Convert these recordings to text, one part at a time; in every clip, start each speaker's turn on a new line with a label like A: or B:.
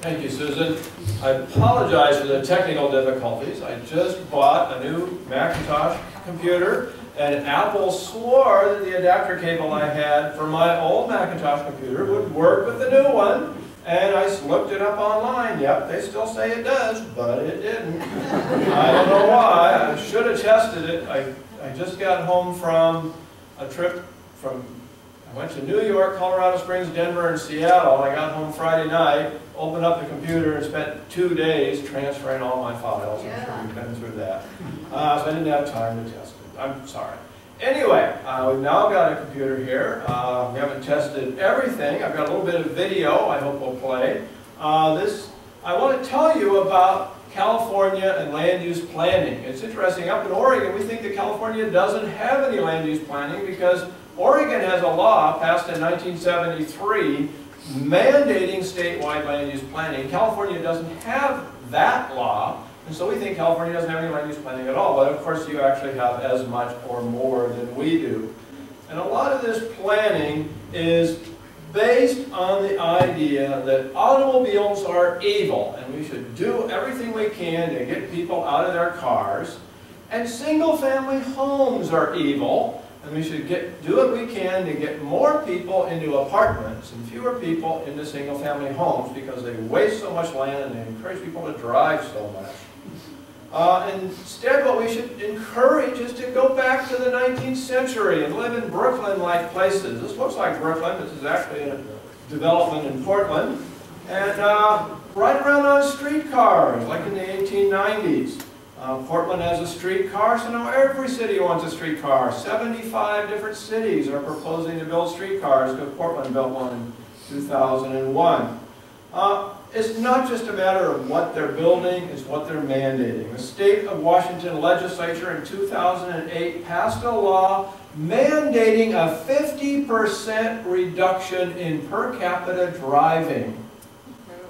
A: Thank you, Susan. I apologize for the technical difficulties. I just bought a new Macintosh computer, and Apple swore that the adapter cable I had for my old Macintosh computer would work with the new one. And I looked it up online. Yep, they still say it does, but it didn't. I don't know why. I should have tested it. I just got home from a trip from, I went to New York, Colorado Springs, Denver, and Seattle. I got home Friday night, opened up the computer, and spent 2 days transferring all my files. I'm sure you've been through that. So I didn't have time to test it. I'm sorry. Anyway, we've now got a computer here. We haven't tested everything. I've got a little bit of video I hope we'll play. I want to tell you about California and land use planning. It's interesting. Up in Oregon, we think that California doesn't have any land use planning because Oregon has a law passed in 1973 mandating statewide land use planning. California doesn't have that law. And so we think California doesn't have any land use planning at all, but of course you actually have as much or more than we do. And a lot of this planning is based on the idea that automobiles are evil, and we should do everything we can to get people out of their cars, and single-family homes are evil, and we should do what we can to get more people into apartments and fewer people into single-family homes because they waste so much land and they encourage people to drive so much. Instead, what we should encourage is to go back to the 19th century and live in Brooklyn-like places. This looks like Brooklyn. This is actually a development in Portland. And ride around on streetcars, like in the 1890s. Portland has a streetcar, so now every city wants a streetcar. 75 different cities are proposing to build streetcars because Portland built one in 2001. It's not just a matter of what they're building, it's what they're mandating. The state of Washington legislature in 2008 passed a law mandating a 50% reduction in per capita driving.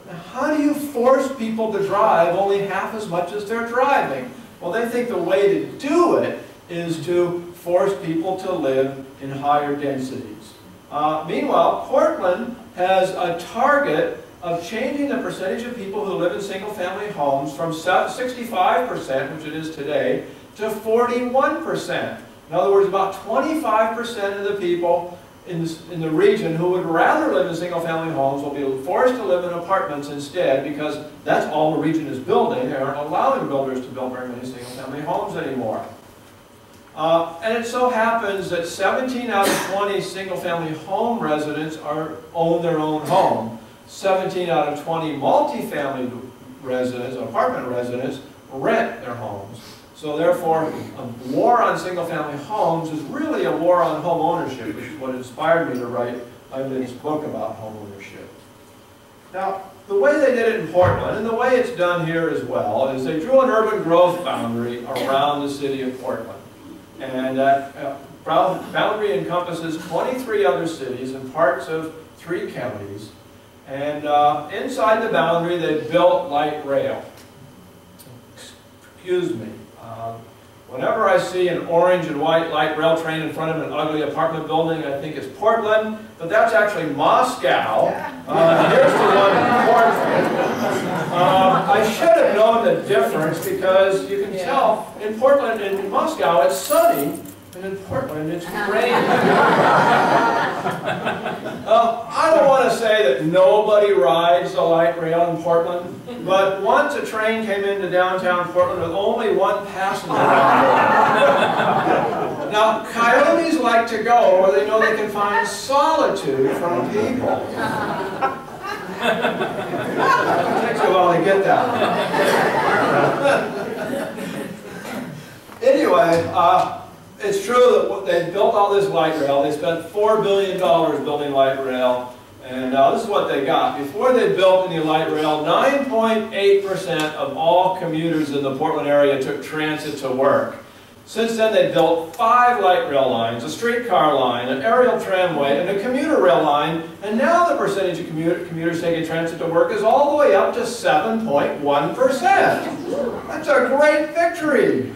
A: Now, how do you force people to drive only half as much as they're driving? Well, they think the way to do it is to force people to live in higher densities. Meanwhile, Portland has a target of changing the percentage of people who live in single-family homes from 65%, which it is today, to 41%. In other words, about 25% of the people in the region who would rather live in single-family homes will be forced to live in apartments instead because that's all the region is building. They aren't allowing builders to build very many single-family homes anymore. And it so happens that 17 out of 20 single-family home residents own their own home. 17 out of 20 multifamily residents, apartment residents, rent their homes. So therefore, a war on single-family homes is really a war on home ownership, which is what inspired me to write this book about home ownership. Now, the way they did it in Portland, and the way it's done here as well, is they drew an urban growth boundary around the city of Portland. And that boundary encompasses 23 other cities and parts of 3 counties. And inside the boundary, they built light rail. Excuse me. Whenever I see an orange and white light rail train in front of an ugly apartment building, I think it's Portland, but that's actually Moscow. Here's the one in Portland. I should have known the difference because you can tell in Portland and in Moscow it's sunny, and in Portland it's raining. I don't want to say that nobody rides the light rail in Portland, but once a train came into downtown Portland with only one passenger on board. Now, coyotes like to go where they know they can find solitude from people. It takes a while to get that. Anyway, it's true that they built all this light rail. They spent $4 billion building light rail. And this is what they got. Before they built any light rail, 9.8% of all commuters in the Portland area took transit to work. Since then, they built 5 light rail lines, a streetcar line, an aerial tramway, and a commuter rail line. And now the percentage of commuters taking transit to work is all the way up to 7.1%. That's a great victory.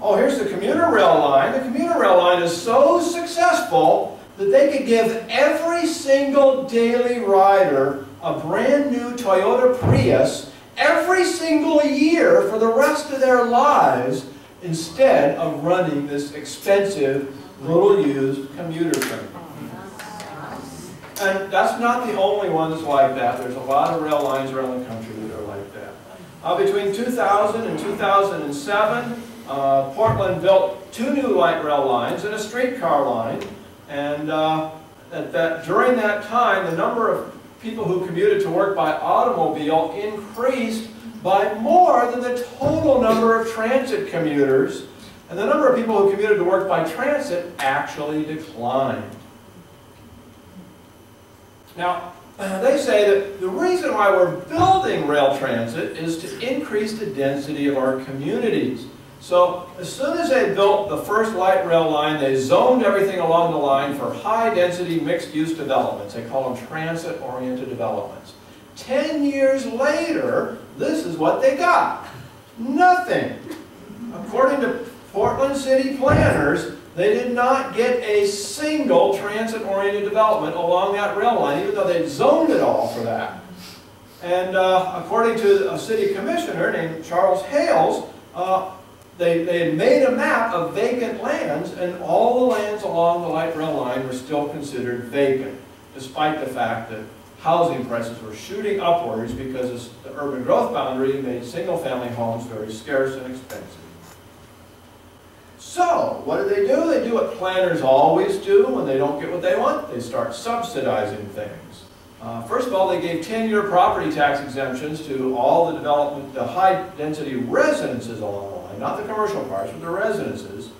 A: Oh, here's the commuter rail line. The commuter rail line is so successful that they could give every single daily rider a brand new Toyota Prius every single year for the rest of their lives instead of running this expensive, little used commuter train. And that's not the only one that's like that. There's a lot of rail lines around the country that are like that. Between 2000 and 2007, Portland built 2 new light rail lines and a streetcar line. And during that time, the number of people who commuted to work by automobile increased by more than the total number of transit commuters. And the number of people who commuted to work by transit actually declined. Now, they say that the reason why we're building rail transit is to increase the density of our communities. So, as soon as they built the first light rail line, they zoned everything along the line for high-density mixed-use developments. They call them transit-oriented developments. 10 years later, this is what they got. Nothing. According to Portland city planners, they did not get a single transit-oriented development along that rail line, even though they zoned it all for that. And according to a city commissioner named Charles Hales, they had made a map of vacant lands, and all the lands along the light rail line were still considered vacant, despite the fact that housing prices were shooting upwards because the urban growth boundary made single-family homes very scarce and expensive. So, what do? They do what planners always do when they don't get what they want. They start subsidizing things. First of all, they gave 10-year property tax exemptions to all the high-density residences along the line, not the commercial parts, but the residences.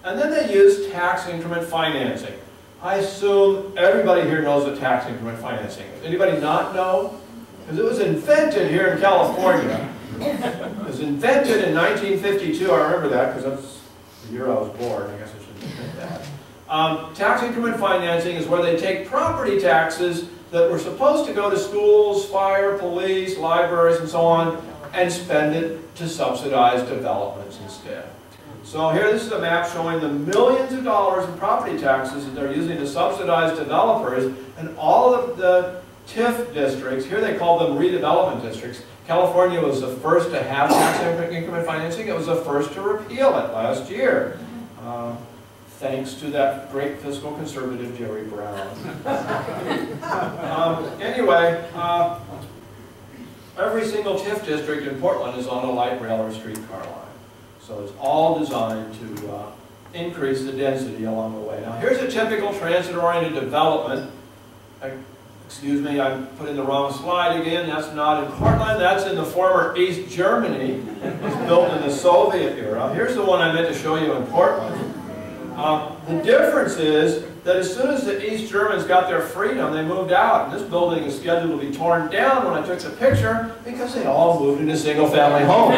A: And then they used tax increment financing. I assume everybody here knows what tax increment financing is. Anybody not know? Because it was invented here in California. It was invented in 1952. I remember that because that's the year I was born. I guess I shouldn't admit that. Tax increment financing is where they take property taxes that were supposed to go to schools, fire, police, libraries, and so on, and spend it to subsidize developments instead. So here, this is a map showing the millions of dollars in property taxes that they're using to subsidize developers, and all of the TIF districts, here they call them redevelopment districts. California was the first to have tax increment financing. It was the first to repeal it last year. Thanks to that great fiscal conservative Jerry Brown. Anyway, every single TIF district in Portland is on a light rail or streetcar line. So it's all designed to increase the density along the way. Now here's a typical transit-oriented development. Excuse me, I put in the wrong slide again. That's not in Portland. That's in the former East Germany. It was built in the Soviet era. Here's the one I meant to show you in Portland. The difference is that as soon as the East Germans got their freedom, they moved out. And this building is scheduled to be torn down when I took the picture because they all moved into single-family homes.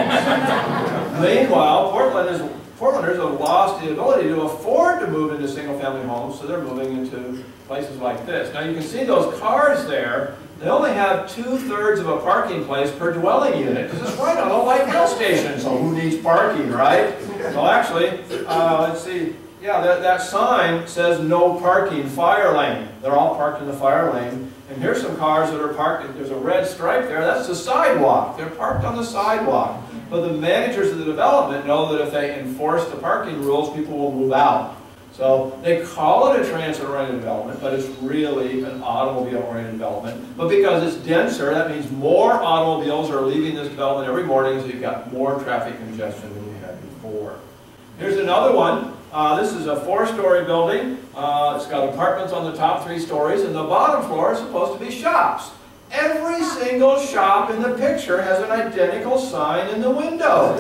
A: Meanwhile, Portlanders have lost the ability to afford to move into single-family homes, so they're moving into places like this. Now you can see those cars there. They only have 2/3 of a parking place per dwelling unit because it's right on a light rail station, so who needs parking, right? Well, actually, let's see. Yeah, that sign says no parking fire lane. They're all parked in the fire lane. And here's some cars that are parked, there's a red stripe there, that's the sidewalk. They're parked on the sidewalk. But the managers of the development know that if they enforce the parking rules, people will move out. So they call it a transit-oriented development, but it's really an automobile-oriented development. But because it's denser, that means more automobiles are leaving this development every morning, so you've got more traffic congestion than you had before. Here's another one. This is a 4-story building. It's got apartments on the top 3 stories, and the bottom floor is supposed to be shops. Every single shop in the picture has an identical sign in the window.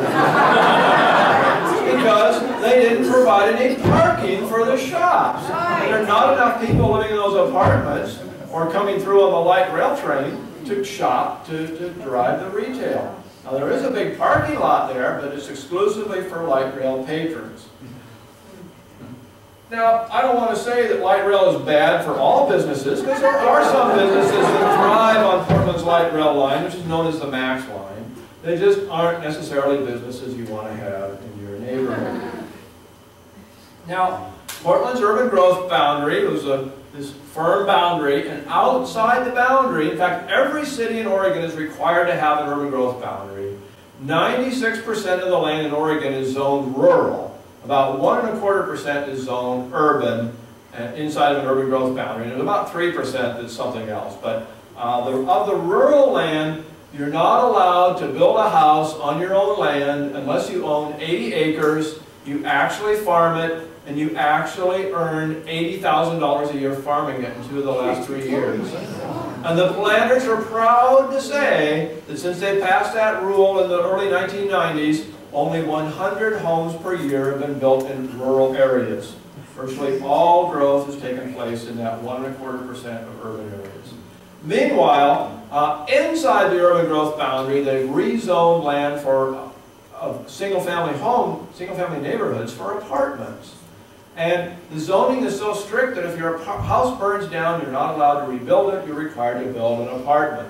A: Because they didn't provide any parking for the shops. And there are not enough people living in those apartments or coming through on the light rail train to shop, to drive the retail. Now there is a big parking lot there, but it's exclusively for light rail patrons. Now, I don't want to say that light rail is bad for all businesses, because there are some businesses that thrive on Portland's light rail line, which is known as the MAX line. They just aren't necessarily businesses you want to have in your neighborhood. Now, Portland's urban growth boundary was this firm boundary, and outside the boundary, in fact, every city in Oregon is required to have an urban growth boundary. 96% of the land in Oregon is zoned rural. About 1.25% is zoned urban, inside of an urban growth boundary. And there's about 3% that's something else. But of the rural land, you're not allowed to build a house on your own land unless you own 80 acres, you actually farm it, and you actually earn $80,000 a year farming it in 2 of the last 3 years. And the planners are proud to say that since they passed that rule in the early 1990s, only 100 homes per year have been built in rural areas. Virtually all growth has taken place in that 1.25% of urban areas. Meanwhile, inside the urban growth boundary, they've rezoned land for single-family neighborhoods for apartments. And the zoning is so strict that if your house burns down, you're not allowed to rebuild it, you're required to build an apartment.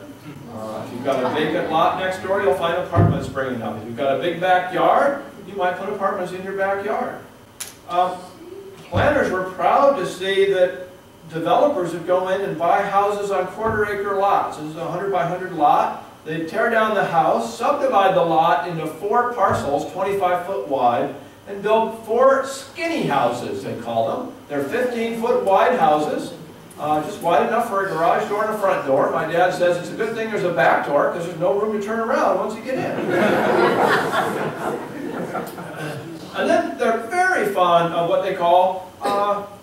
A: If you've got a vacant lot next door, you'll find apartments springing up. If you've got a big backyard, you might put apartments in your backyard. Planners were proud to see that developers would go in and buy houses on quarter-acre lots. This is a 100 by 100 lot. They'd tear down the house, subdivide the lot into 4 parcels, 25-foot wide, and build 4 skinny houses, they call them. They're 15-foot wide houses, just wide enough for a garage door and a front door. My dad says it's a good thing there's a back door because there's no room to turn around once you get in. And then they're very fond of what they call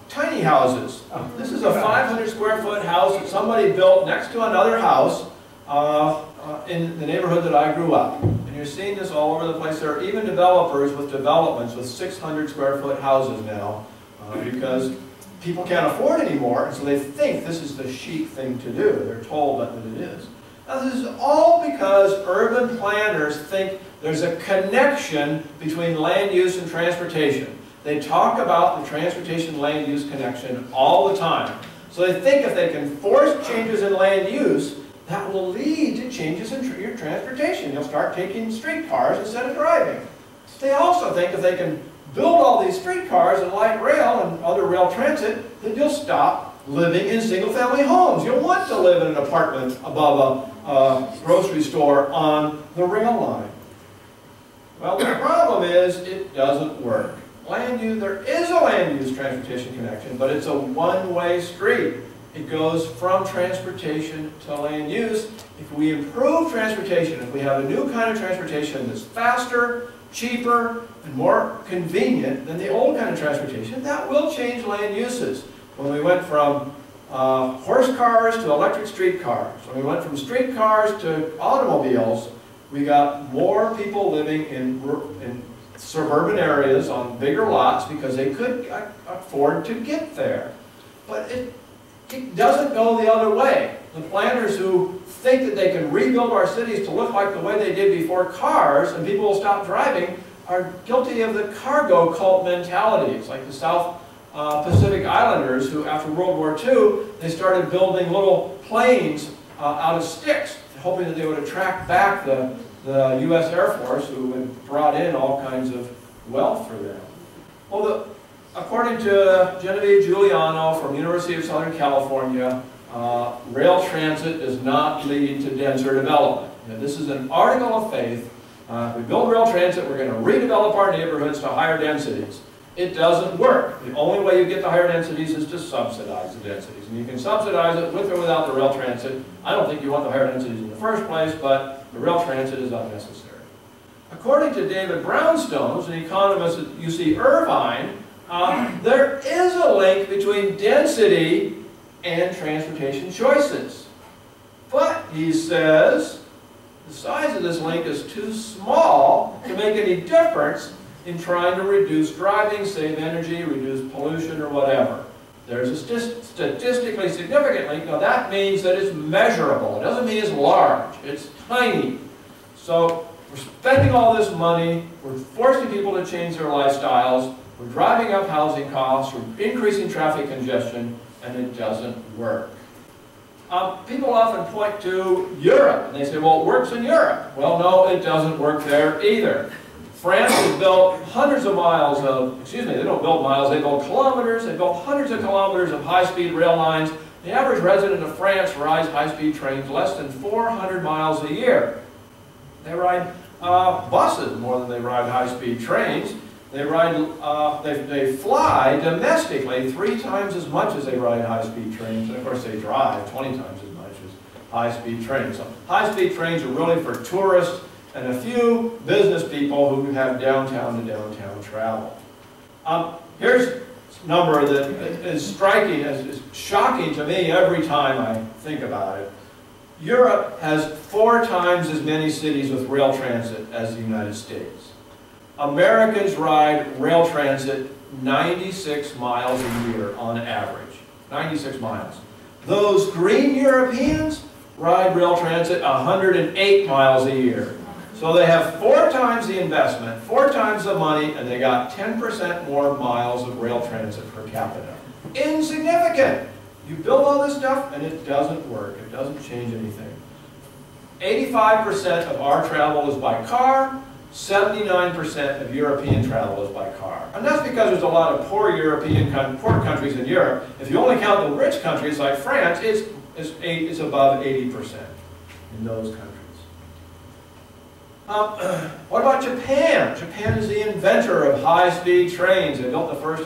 A: tiny houses. This is a 500 square foot house that somebody built next to another house in the neighborhood that I grew up. And you're seeing this all over the place. There are even developers with developments with 600 square foot houses now because people can't afford anymore, and so they think this is the chic thing to do. They're told that it is. Now this is all because urban planners think there's a connection between land use and transportation. They talk about the transportation-land use connection all the time. So they think if they can force changes in land use, that will lead to changes in your transportation. You'll start taking streetcars instead of driving. They also think if they can build all these streetcars and light rail and other rail transit, then you'll stop living in single-family homes. You'll want to live in an apartment above a grocery store on the rail line. Well, the problem is it doesn't work. There is a land use transportation connection, but it's a one-way street. It goes from transportation to land use. If we improve transportation, if we have a new kind of transportation that's faster, cheaper, and more convenient than the old kind of transportation, that will change land uses. When we went from horse cars to electric streetcars, when we went from streetcars to automobiles, we got more people living in suburban areas on bigger lots because they could afford to get there. But it doesn't go the other way. The planners who think that they can rebuild our cities to look like the way they did before cars and people will stop driving are guilty of the cargo cult mentality. It's like the South Pacific Islanders who, after World War II, they started building little planes out of sticks, hoping that they would attract back the U.S. Air Force, who had brought in all kinds of wealth for them. Well, according to Genevieve Giuliano from University of Southern California, rail transit does not lead to denser development. Now, this is an article of faith. If we build rail transit, we're going to redevelop our neighborhoods to higher densities. It doesn't work. The only way you get to higher densities is to subsidize the densities. And you can subsidize it with or without the rail transit. I don't think you want the higher densities in the first place, but the rail transit is unnecessary. According to David Brownstone, who's an economist at UC Irvine, there is a link between density and transportation choices. But, he says, the size of this link is too small to make any difference in trying to reduce driving, save energy, reduce pollution, or whatever. There's a statistically significant link. Now that means that it's measurable. It doesn't mean it's large. It's tiny. So we're spending all this money, we're forcing people to change their lifestyles, we're driving up housing costs, we're increasing traffic congestion, and it doesn't work. People often point to Europe, and they say, well, it works in Europe. Well, no, it doesn't work there either. France has built hundreds of miles of, excuse me, they don't build miles, they build kilometers. They built hundreds of kilometers of high-speed rail lines. The average resident of France rides high-speed trains less than 400 miles a year. They ride buses more than they ride high-speed trains. They fly domestically 3 times as much as they ride high-speed trains. And of course they drive 20 times as much as high-speed trains. So high-speed trains are really for tourists and a few business people who have downtown to downtown travel. Here's a number that is striking, is shocking to me every time I think about it. Europe has 4 times as many cities with rail transit as the United States. Americans ride rail transit 96 miles a year on average. 96 miles. Those green Europeans ride rail transit 108 miles a year. So they have 4 times the investment, 4 times the money, and they got 10% more miles of rail transit per capita. Insignificant! You build all this stuff and it doesn't work. It doesn't change anything. 85% of our travel is by car, 79% of European travel is by car. And that's because there's a lot of poor countries in Europe. If you only count the rich countries like France, it's above 80% in those countries. What about Japan? Japan is the inventor of high-speed trains. They built the first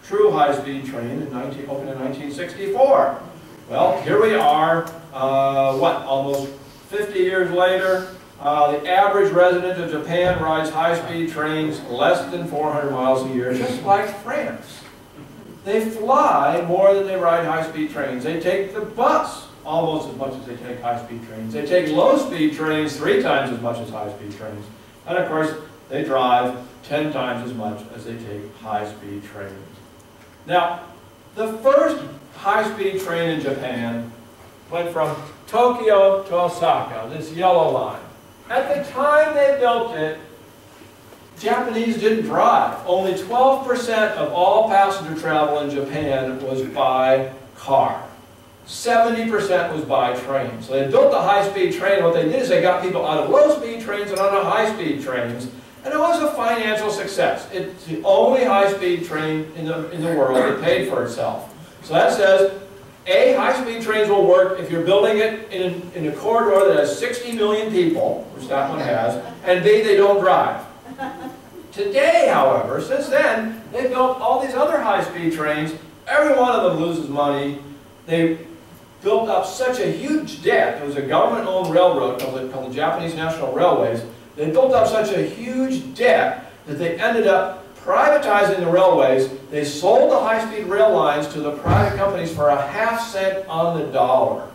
A: true high-speed train opened in 1964. Well, here we are, almost 50 years later. The average resident of Japan rides high-speed trains less than 400 miles a year, just like France. They fly more than they ride high-speed trains. They take the bus almost as much as they take high-speed trains. They take low-speed trains 3 times as much as high-speed trains. And of course, they drive 10 times as much as they take high-speed trains. Now, the first high-speed train in Japan went from Tokyo to Osaka, this yellow line. At the time they built it, Japanese didn't drive. Only 12% of all passenger travel in Japan was by car. 70% was by train. So they built the high-speed train. What they did is they got people out of low-speed trains and onto high-speed trains. And it was a financial success. It's the only high-speed train in the world that paid for itself. So that says, A, high-speed trains will work if you're building it in a corridor that has 60 million people, which that one has, and B, they don't drive. Today, however, since then, they've built all these other high-speed trains. Every one of them loses money. They built up such a huge debt. It was a government-owned railroad called the Japanese National Railways. They built up such a huge debt that they ended up privatizing the railways. They sold the high-speed rail lines to the private companies for ½ cent on the dollar.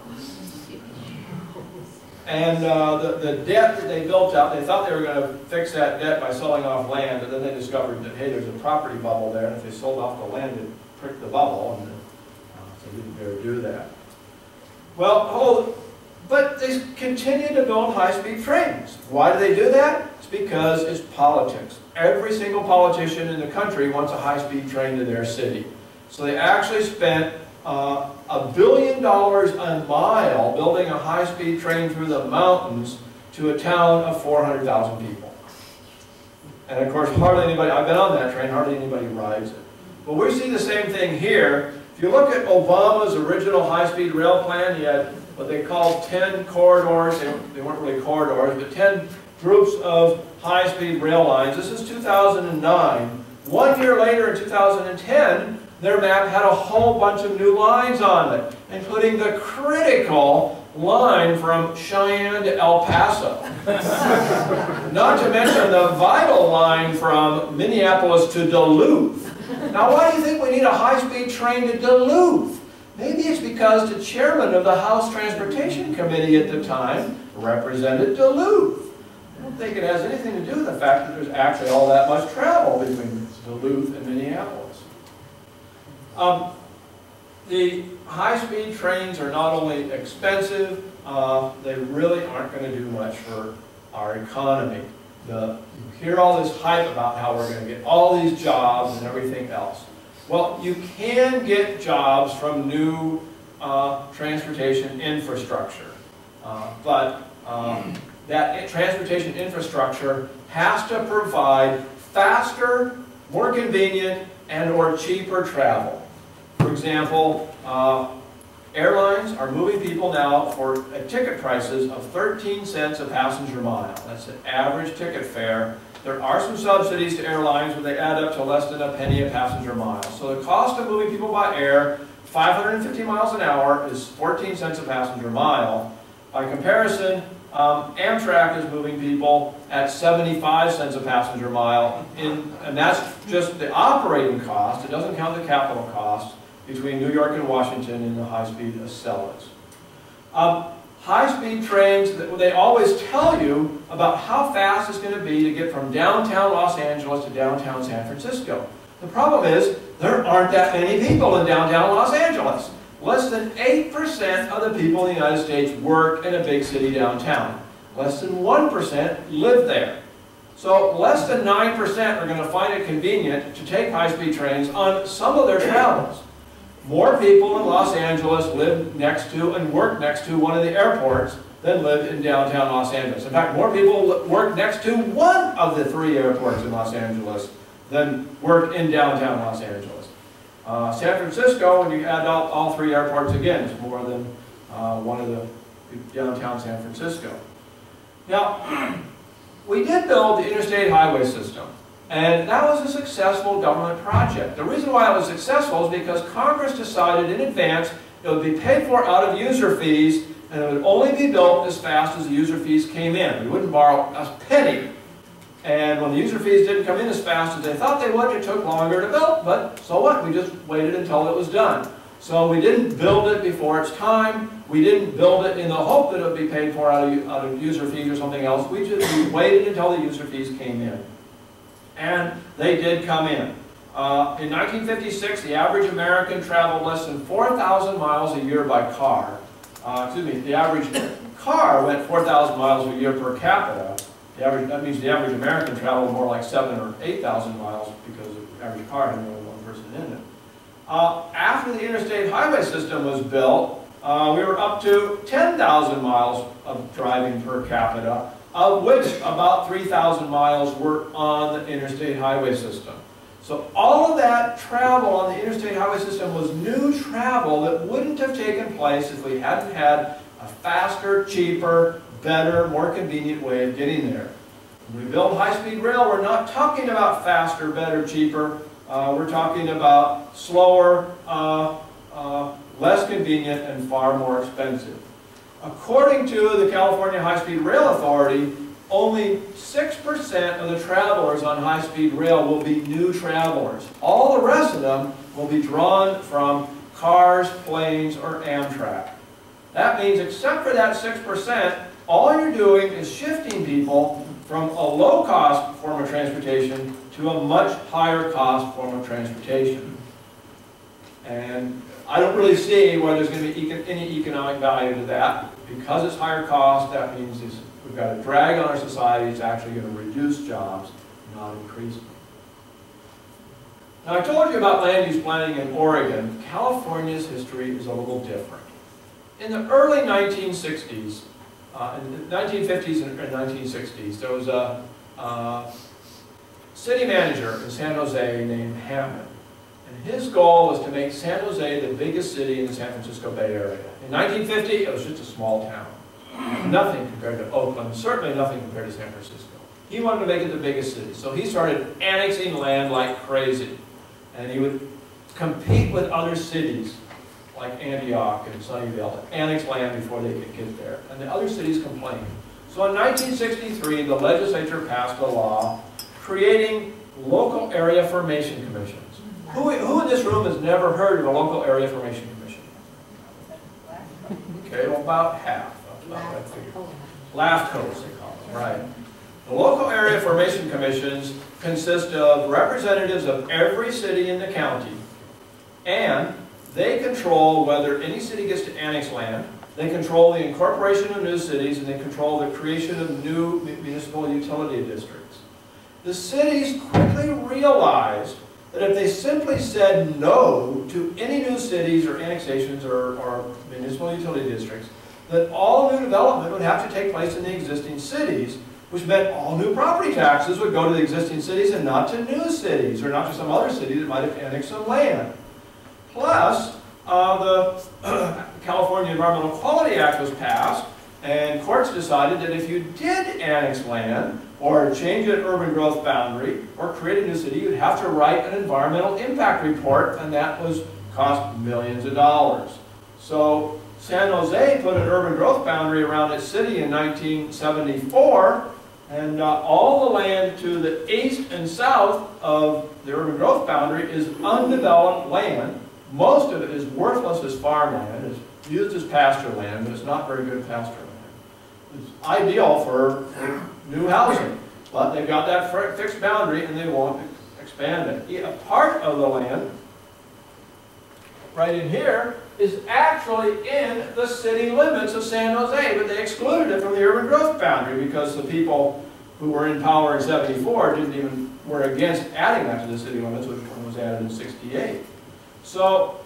A: And the debt that they built up, they thought they were going to fix that debt by selling off land, but then they discovered that, hey, there's a property bubble there, and if they sold off the land, it pricked the bubble, and so they didn't dare do that. Well, but they continue to build high-speed trains. Why do they do that? It's because it's politics. Every single politician in the country wants a high-speed train to their city. So they actually spent $1 billion a mile building a high-speed train through the mountains to a town of 400,000 people. And of course, hardly anybody, I've been on that train, hardly anybody rides it. But we see the same thing here. If you look at Obama's original high-speed rail plan, he had what they called 10 corridors. They weren't really corridors, but 10 groups of high-speed rail lines. This is 2009. 1 year later, in 2010, their map had a whole bunch of new lines on it, including the critical line from Cheyenne to El Paso. Not to mention the vital line from Minneapolis to Duluth. Now, why do you think we need a high-speed train to Duluth? Maybe it's because the chairman of the House Transportation Committee at the time represented Duluth. I don't think it has anything to do with the fact that there's actually all that much travel between Duluth and Minneapolis. The high-speed trains are not only expensive, they really aren't going to do much for our economy. You hear all this hype about how we're going to get all these jobs and everything else. Well, you can get jobs from new transportation infrastructure, but that transportation infrastructure has to provide faster, more convenient, and or cheaper travel. For example, airlines are moving people now for ticket prices of 13 cents a passenger mile. That's an average ticket fare. There are some subsidies to airlines, but they add up to less than a penny a passenger mile. So the cost of moving people by air, 550 miles an hour, is 14 cents a passenger mile. By comparison, Amtrak is moving people at 75 cents a passenger mile, and that's just the operating cost. It doesn't count the capital cost between New York and Washington in the high-speed Acellas. High-speed trains, they always tell you about how fast it's going to be to get from downtown Los Angeles to downtown San Francisco. The problem is, there aren't that many people in downtown Los Angeles. Less than 8% of the people in the United States work in a big city downtown. Less than 1% live there. So less than 9% are going to find it convenient to take high-speed trains on some of their travels. More people in Los Angeles live next to and work next to one of the airports than live in downtown Los Angeles. In fact, more people work next to one of the 3 airports in Los Angeles than work in downtown Los Angeles. San Francisco, when you add all 3 airports again, is more than one of the downtown San Francisco. Now, we did build the interstate highway system, and that was a successful government project. The reason why it was successful is because Congress decided in advance it would be paid for out of user fees, and it would only be built as fast as the user fees came in. We wouldn't borrow a penny. And when the user fees didn't come in as fast as they thought they would, it took longer to build, but so what? We just waited until it was done. So we didn't build it before its time. We didn't build it in the hope that it would be paid for out of user fees or something else. We waited until the user fees came in. And they did come in. In 1956, the average American traveled less than 4,000 miles a year by car. The average car went 4,000 miles a year per capita. That means the average American traveled more like 7,000 or 8,000 miles because the average car had only one person in it. After the interstate highway system was built, we were up to 10,000 miles of driving per capita, of which about 3,000 miles were on the interstate highway system. So all of that travel on the interstate highway system was new travel that wouldn't have taken place if we hadn't had a faster, cheaper, better, more convenient way of getting there. When we build high-speed rail, we're not talking about faster, better, cheaper. We're talking about slower, less convenient, and far more expensive. According to the California High-Speed Rail Authority, only 6% of the travelers on high-speed rail will be new travelers. All the rest of them will be drawn from cars, planes, or Amtrak. That means, except for that 6%, all you're doing is shifting people from a low-cost form of transportation to a much higher-cost form of transportation. And I don't really see where there's going to be any economic value to that. Because it's higher cost, that means we've got a drag on our society. It's actually going to reduce jobs, not increase them. Now, I told you about land use planning in Oregon. California's history is a little different. In the early 1960s, in the 1950s and 1960s, there was a city manager in San Jose named Hammond. And his goal was to make San Jose the biggest city in the San Francisco Bay Area. In 1950, it was just a small town. Nothing compared to Oakland, certainly nothing compared to San Francisco. He wanted to make it the biggest city. So he started annexing land like crazy. And he would compete with other cities like Antioch and Sunnyvale, annex land before they could get there. And the other cities complained. So in 1963, the legislature passed a law creating local area formation commissions. Who in this room has never heard of a local area formation commission? Okay, well, about half. LAFCOs, they call them, right. The local area formation commissions consist of representatives of every city in the county, and they control whether any city gets to annex land, they control the incorporation of new cities, and they control the creation of new municipal utility districts. The cities quickly realized that if they simply said no to any new cities or annexations or municipal utility districts, that all new development would have to take place in the existing cities, which meant all new property taxes would go to the existing cities and not to new cities, or not to some other city that might have annexed some land. Plus, the California Environmental Quality Act was passed, and courts decided that if you did annex land, or change an urban growth boundary, or create a new city, you'd have to write an environmental impact report, and that was cost millions of dollars. So San Jose put an urban growth boundary around its city in 1974, and all the land to the east and south of the urban growth boundary is undeveloped land. Most of it is worthless as farmland. It's used as pasture land, but it's not very good pasture land. It's ideal for new housing, but they've got that fixed boundary and they won't expand it. A part of the land, right in here, is actually in the city limits of San Jose, but they excluded it from the urban growth boundary because the people who were in power in '74 were against adding that to the city limits, which was added in '68. So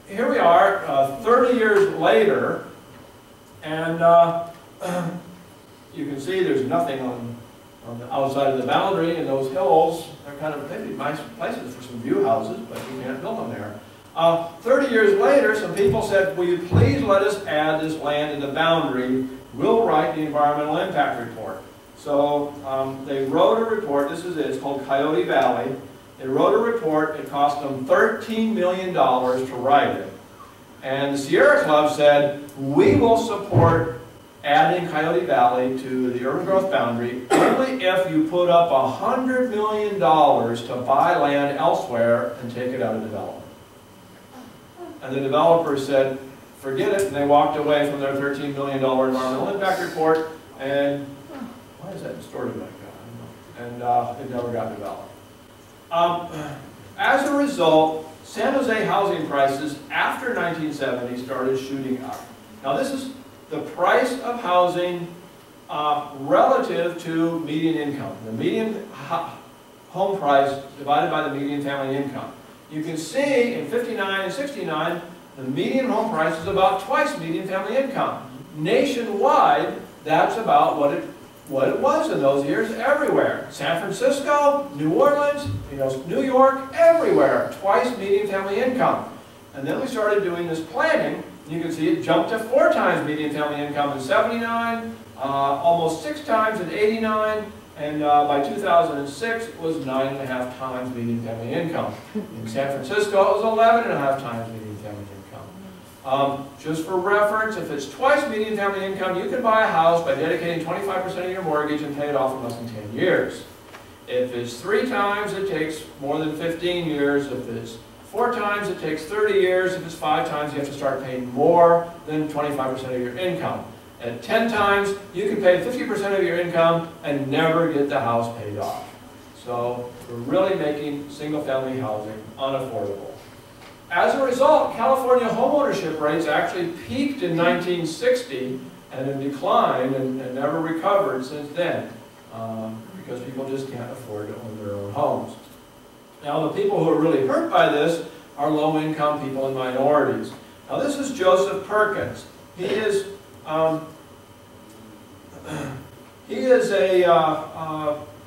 A: here we are, 30 years later, and you can see there's nothing on the outside of the boundary, and those hills are kind of maybe nice places for some view houses, but you can't build them there. 30 years later, some people said, will you please let us add this land in the boundary? We'll write the environmental impact report. So they wrote a report. This is it. It's called Coyote Valley. They wrote a report. It cost them $13 million to write it. And the Sierra Club said, we will support adding Coyote Valley to the urban growth boundary only if you put up $100 million to buy land elsewhere and take it out of development. And the developers said, forget it, and they walked away from their $13 million environmental impact report, and why is that distorted like that? I don't know. And it never got developed. As a result, San Jose housing prices after 1970 started shooting up. Now this is the price of housing relative to median income. The median home price divided by the median family income. You can see in 59 and 69, the median home price is about twice median family income. Nationwide, that's about what it was in those years everywhere. San Francisco, New Orleans, New York, everywhere, twice median family income. And then we started doing this planning. You can see it jumped to 4 times median family income in 79, almost 6 times in 89, and by 2006 it was 9.5 times median family income. In San Francisco it was 11.5 times median family income. Just for reference, if it's twice median family income, you can buy a house by dedicating 25% of your mortgage and pay it off in less than 10 years. If it's 3 times, it takes more than 15 years. If it's 4 times, it takes 30 years. If it's 5 times, you have to start paying more than 25% of your income. At 10 times, you can pay 50% of your income and never get the house paid off. So we're really making single-family housing unaffordable. As a result, California homeownership rates actually peaked in 1960 and have declined and never recovered since then because people just can't afford to own their own homes. Now, the people who are really hurt by this are low-income people and minorities. Now, this is Joseph Perkins. He is a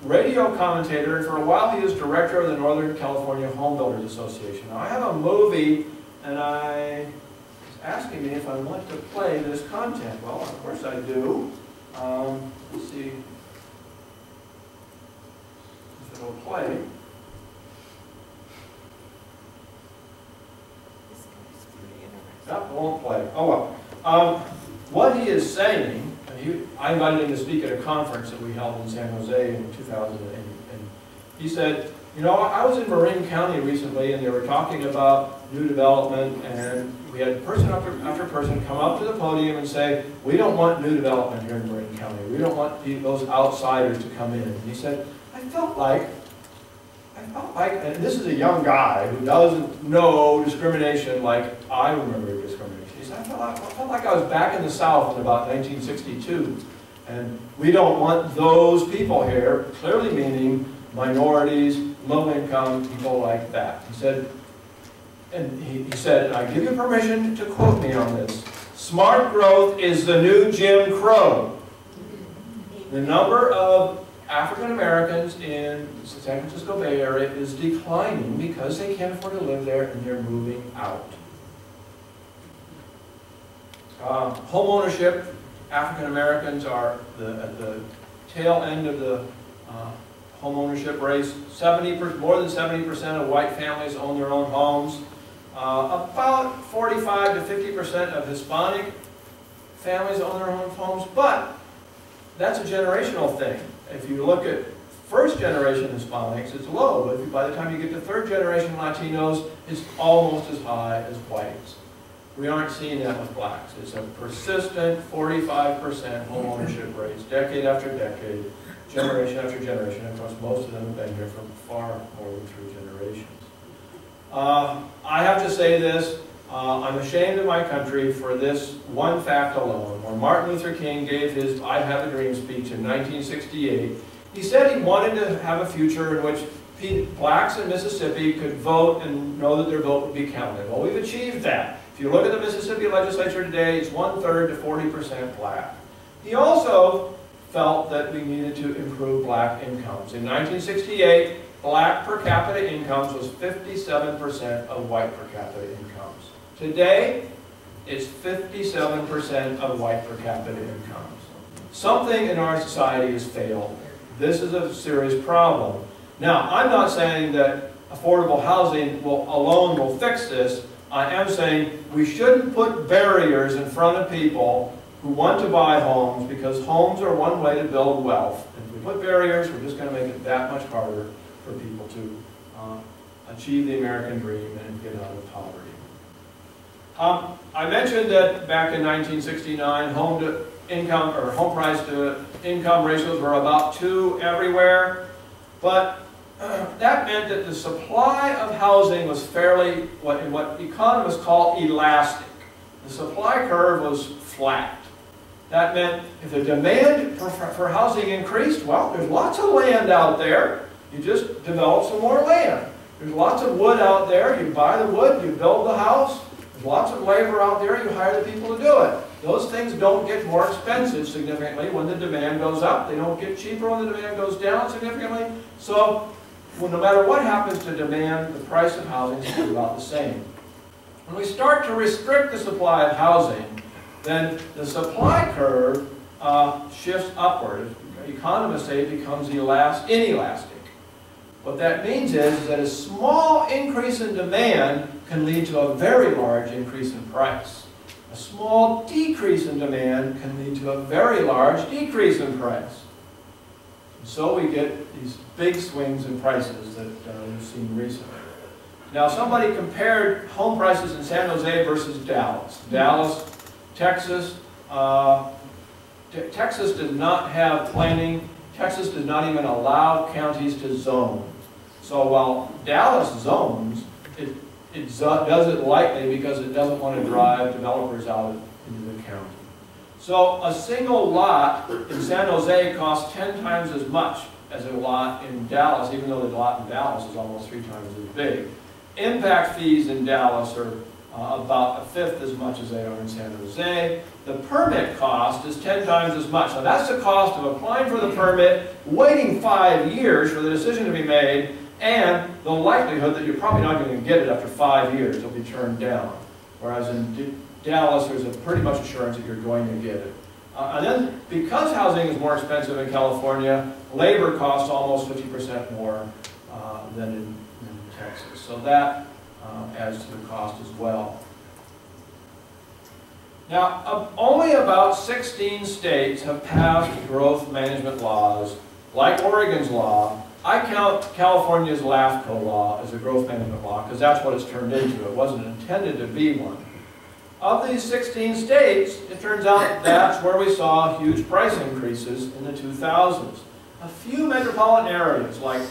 A: radio commentator, and for a while he was director of the Northern California Home Builders Association. Now, I have a movie, and I was asking me if I want to play this content. Well, of course I do. Let's see if it'll play. That won't play. Oh well. What he is saying, I invited him to speak at a conference that we held in San Jose in 2008. And he said, I was in Marin County recently and they were talking about new development, and we had person after person come up to the podium and say, we don't want new development here in Marin County. We don't want those outsiders to come in. And he said, I felt like, and this is a young guy who doesn't know discrimination like I remember discrimination. He said, I felt like I was back in the South in about 1962. And we don't want those people here, clearly meaning minorities, low-income people like that. He said, and I give you permission to quote me on this, smart growth is the new Jim Crow. The number of African Americans in the San Francisco Bay Area is declining because they can't afford to live there and they're moving out. Home ownership, African Americans are at the tail end of the home ownership race. More than 70% of white families own their own homes. About 45 to 50% of Hispanic families own their own homes, but that's a generational thing. If you look at first generation Hispanics, it's low, but by the time you get to third generation Latinos, it's almost as high as whites. We aren't seeing that with blacks. It's a persistent 45% home ownership rates, decade after decade, generation after generation. Of course, most of them have been here for far more than 3 generations. I have to say this, I'm ashamed of my country for this one fact alone. When Martin Luther King gave his I Have a Dream speech in 1968, he said he wanted to have a future in which blacks in Mississippi could vote and know that their vote would be counted. Well, we've achieved that. If you look at the Mississippi legislature today, it's 1/3 to 40% black. He also felt that we needed to improve black incomes. In 1968, black per capita incomes was 57% of white per capita incomes. Today, it's 57% of white per capita incomes. Something in our society has failed. This is a serious problem. Now, I'm not saying that affordable housing alone will fix this. I am saying we shouldn't put barriers in front of people who want to buy homes, because homes are one way to build wealth. If we put barriers, we're just going to make it that much harder for people to achieve the American dream and get out of poverty. I mentioned that back in 1969, home to income or home price to income ratios were about 2 everywhere, but that meant that the supply of housing was fairly what economists call elastic. The supply curve was flat. That meant if the demand for housing increased, well, there's lots of land out there. You just develop some more land. There's lots of wood out there. You buy the wood, you build the house. There's lots of labor out there. You hire the people to do it. Those things don't get more expensive significantly when the demand goes up. They don't get cheaper when the demand goes down significantly. So, no matter what happens to demand, the price of housing is about the same. When we start to restrict the supply of housing, then the supply curve shifts upward. Economists say it becomes inelastic. What that means is that a small increase in demand can lead to a very large increase in price. A small decrease in demand can lead to a very large decrease in price. And so we get these big swings in prices that we've seen recently. Now, somebody compared home prices in San Jose versus Dallas. Texas. Texas does not have planning. Texas does not even allow counties to zone. So while Dallas zones, it does it lightly because it doesn't want to drive developers out into the county. So a single lot in San Jose costs 10 times as much as a lot in Dallas, even though the lot in Dallas is almost 3 times as big. Impact fees in Dallas are about 1/5 as much as they are in San Jose. The permit cost is 10 times as much. Now that's the cost of applying for the permit, waiting 5 years for the decision to be made, and the likelihood that you're probably not going to get it after 5 years. It'll be turned down. Whereas in Dallas, there's a pretty much assurance that you're going to get it. And then, because housing is more expensive in California, labor costs almost 50% more than in Texas. So that adds to the cost as well. Now, only about 16 states have passed growth management laws, like Oregon's law. I count California's LAFCO law as a growth management law because that's what it's turned into. It wasn't intended to be one. Of these 16 states, it turns out that's where we saw huge price increases in the 2000s. A few metropolitan areas like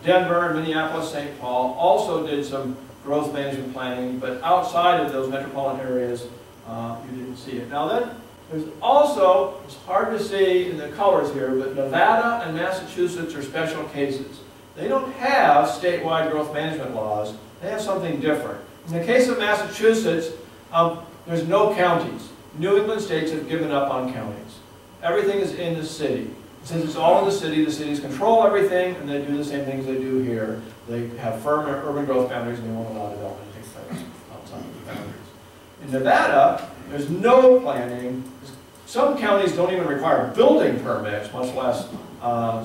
A: Denver, Minneapolis, St. Paul also did some growth management planning, but outside of those metropolitan areas, you didn't see it. Now then, there's also, it's hard to see in the colors here, but Nevada and Massachusetts are special cases. They don't have statewide growth management laws. They have something different. In the case of Massachusetts, there's no counties. New England states have given up on counties. Everything is in the city. Since it's all in the cities control everything, and they do the same things they do here. They have firm urban growth boundaries, and they won't allow development to take place outside of the boundaries. In Nevada, there's no planning. Some counties don't even require building permits, much less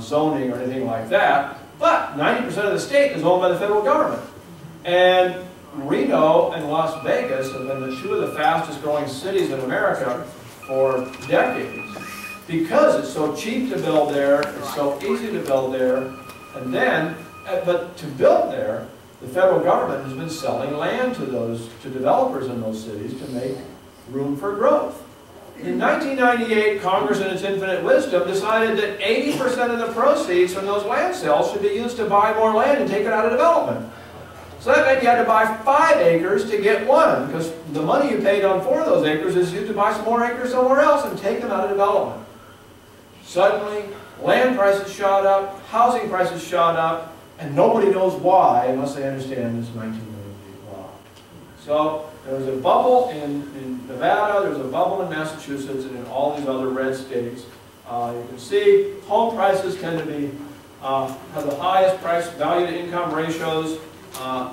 A: zoning or anything like that. But 90% of the state is owned by the federal government. And Reno and Las Vegas have been the two of the fastest growing cities in America for decades. Because it's so cheap to build there, it's so easy to build there, and then, but to build there, the federal government has been selling land to developers in those cities to make room for growth. In 1998, Congress, in its infinite wisdom, decided that 80% of the proceeds from those land sales should be used to buy more land and take it out of development. So that meant you had to buy 5 acres to get 1, because the money you paid on 4 of those acres is used to buy some more acres somewhere else and take them out of development. Suddenly, land prices shot up, housing prices shot up, and nobody knows why unless they understand this 1998 law. So there was a bubble in Nevada, there was a bubble in Massachusetts, and in all these other red states. You can see home prices tend to be have the highest price value to income ratios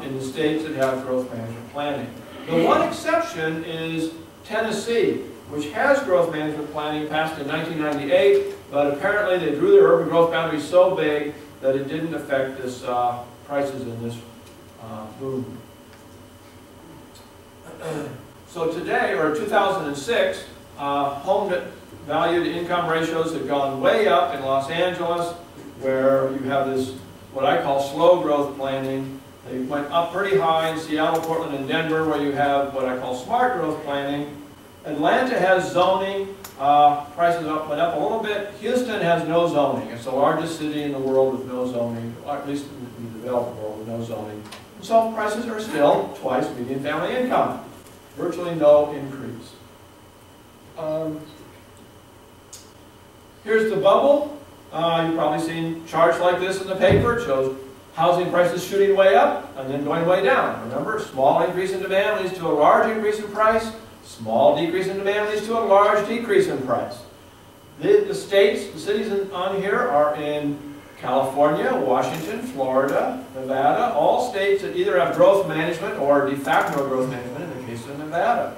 A: in the states that have growth management planning. The one exception is Tennessee, which has growth management planning passed in 1998, but apparently they drew their urban growth boundaries so big that it didn't affect this prices in this boom. So today, or 2006, home value to income ratios have gone way up in Los Angeles, where you have this, what I call slow growth planning. They went up pretty high in Seattle, Portland, and Denver, where you have what I call smart growth planning. Atlanta has zoning, prices went up a little bit. Houston has no zoning. It's the largest city in the world with no zoning, or at least in the developed world with no zoning. And so prices are still twice median family income. Virtually no increase. Here's the bubble. You've probably seen charts like this in the paper. It shows housing prices shooting way up and then going way down. Remember, small increase in demand leads to a large increase in price. Small decrease in demand leads to a large decrease in price. The states, the cities on here are in California, Washington, Florida, Nevada, all states that either have growth management or de facto growth management in the case of Nevada.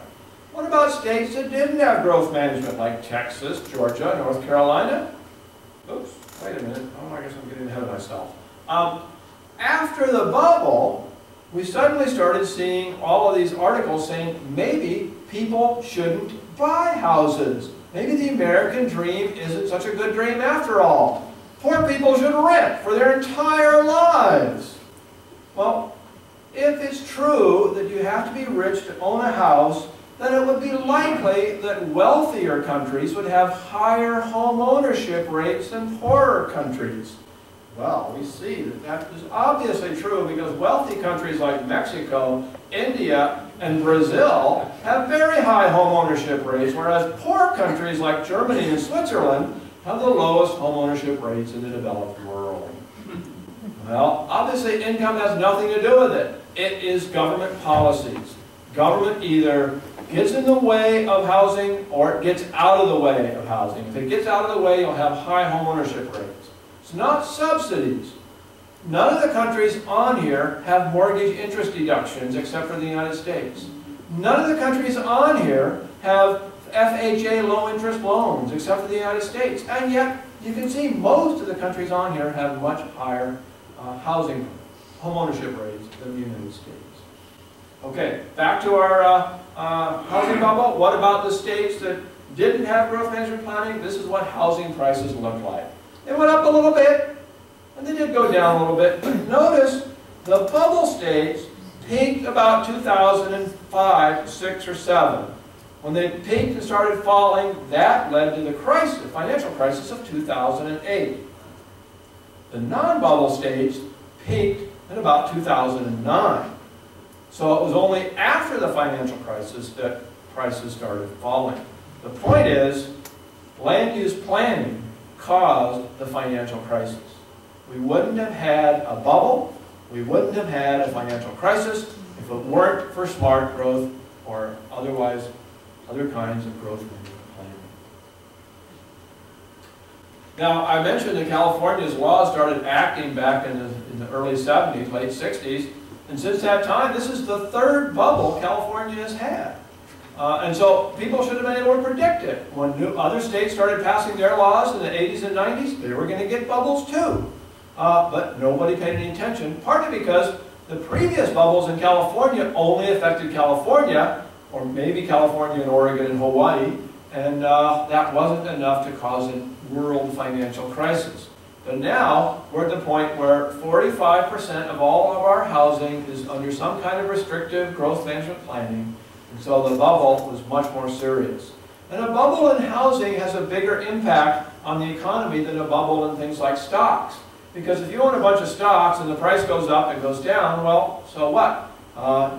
A: What about states that didn't have growth management, like Texas, Georgia, North Carolina? Oops, wait a minute. Oh, I guess I'm getting ahead of myself. After the bubble, we suddenly started seeing all of these articles saying maybe people shouldn't buy houses. Maybe the American dream isn't such a good dream after all. Poor people should rent for their entire lives. Well, if it's true that you have to be rich to own a house, then it would be likely that wealthier countries would have higher home ownership rates than poorer countries. Well, we see that that is obviously true because wealthy countries like Mexico, India, and Brazil have very high home ownership rates, whereas poor countries like Germany and Switzerland have the lowest home ownership rates in the developed world. Well, obviously income has nothing to do with it. It is government policies. Government either gets in the way of housing or it gets out of the way of housing. If it gets out of the way, you'll have high home ownership rates. It's not subsidies. None of the countries on here have mortgage interest deductions except for the United States. None of the countries on here have FHA low-interest loans except for the United States. And yet, you can see most of the countries on here have much higher home ownership rates than the United States. Okay, back to our housing bubble. What about the states that didn't have growth management planning? This is what housing prices look like. They went up a little bit, and they did go down a little bit. But notice the bubble states peaked about 2005, 6, or 7. When they peaked and started falling, that led to the crisis, financial crisis of 2008. The non-bubble states peaked in about 2009. So it was only after the financial crisis that prices started falling. The point is, land use planning caused the financial crisis. We wouldn't have had a bubble, we wouldn't have had a financial crisis if it weren't for smart growth or otherwise other kinds of growth management Now, I mentioned that California's laws started acting back in the early 70s, late 60s, and since that time, this is the third bubble California has had. And so people should have been able to predict it. When other states started passing their laws in the 80s and 90s, they were going to get bubbles too. But nobody paid any attention, partly because the previous bubbles in California only affected California, or maybe California and Oregon and Hawaii, and that wasn't enough to cause a world financial crisis. But now, we're at the point where 45% of all of our housing is under some kind of restrictive growth management planning, and so the bubble was much more serious. And a bubble in housing has a bigger impact on the economy than a bubble in things like stocks. Because if you own a bunch of stocks and the price goes up and goes down, well, so what?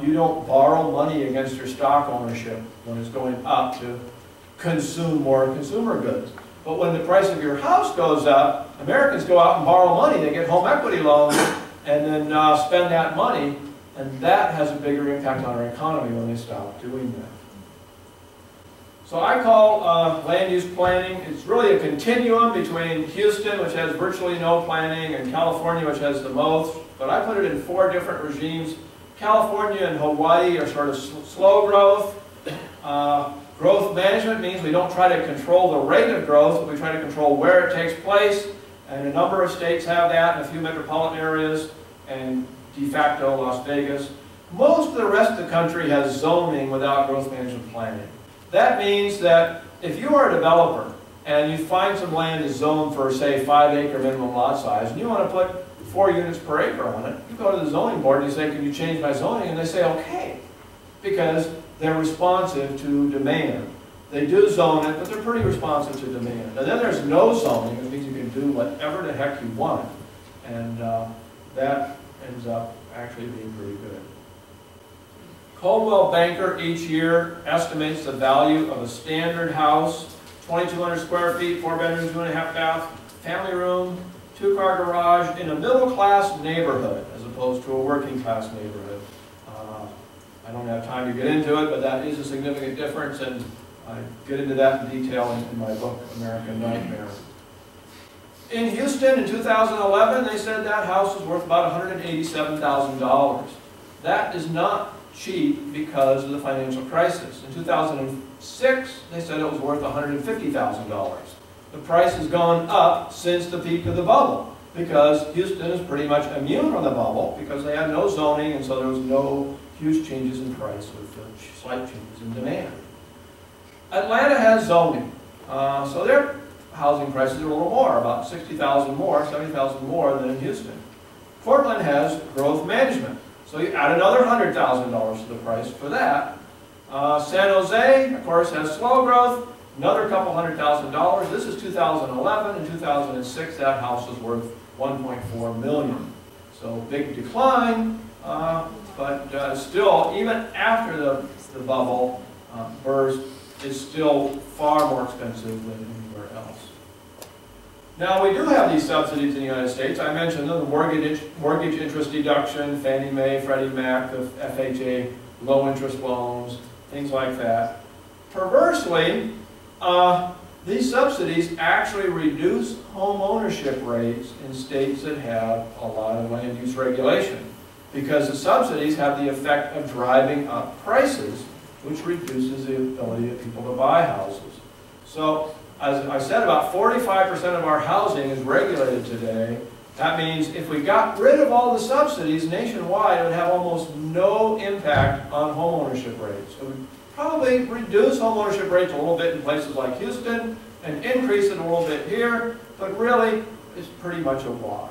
A: You don't borrow money against your stock ownership when it's going up to consume more consumer goods. But when the price of your house goes up, Americans go out and borrow money. They get home equity loans and then spend that money, and that has a bigger impact on our economy when they stop doing that. So I call land use planning, it's really a continuum between Houston, which has virtually no planning, and California, which has the most, but I put it in 4 different regimes. California and Hawaii are sort of slow growth. Growth management means we don't try to control the rate of growth, but we try to control where it takes place. And a number of states have that, and a few metropolitan areas, and de facto Las Vegas. Most of the rest of the country has zoning without growth management planning. That means that if you are a developer and you find some land is zoned for, say, 5-acre minimum lot size, and you want to put 4 units per acre on it, you go to the zoning board and you say, can you change my zoning? And they say, okay, because they're responsive to demand. They do zone it, but they're pretty responsive to demand. And then there's no zoning, which means you can do whatever the heck you want. And that ends up actually being pretty good. Coldwell Banker each year estimates the value of a standard house, 2,200 square feet, 4 bedrooms, 2.5 bath, family room, 2-car garage in a middle-class neighborhood as opposed to a working-class neighborhood. I don't have time to get into it, but that is a significant difference, and I get into that in detail in my book, American Nightmare. In Houston in 2011, they said that house was worth about $187,000. That is not cheap because of the financial crisis. In 2006, they said it was worth $150,000. The price has gone up since the peak of the bubble because Houston is pretty much immune from the bubble because they had no zoning, and so there was no huge changes in price with slight changes in demand. Atlanta has zoning, so their housing prices are a little more, about $60,000 more, $70,000 more than in Houston. Portland has growth management, so you add another $100,000 to the price for that. San Jose, of course, has slow growth, another couple $100,000. This is 2011. In 2006, that house was worth $1.4 million. So big decline. But still, even after the bubble burst, is still far more expensive than anywhere else. Now, we do have these subsidies in the United States. I mentioned them, the mortgage interest deduction, Fannie Mae, Freddie Mac, the FHA, low interest loans, things like that. Perversely, these subsidies actually reduce home ownership rates in states that have a lot of land use regulation, because the subsidies have the effect of driving up prices, which reduces the ability of people to buy houses. So, as I said, about 45% of our housing is regulated today. That means if we got rid of all the subsidies nationwide, it would have almost no impact on home ownership rates. It would probably reduce home ownership rates a little bit in places like Houston and increase it a little bit here, but really it's pretty much a wash.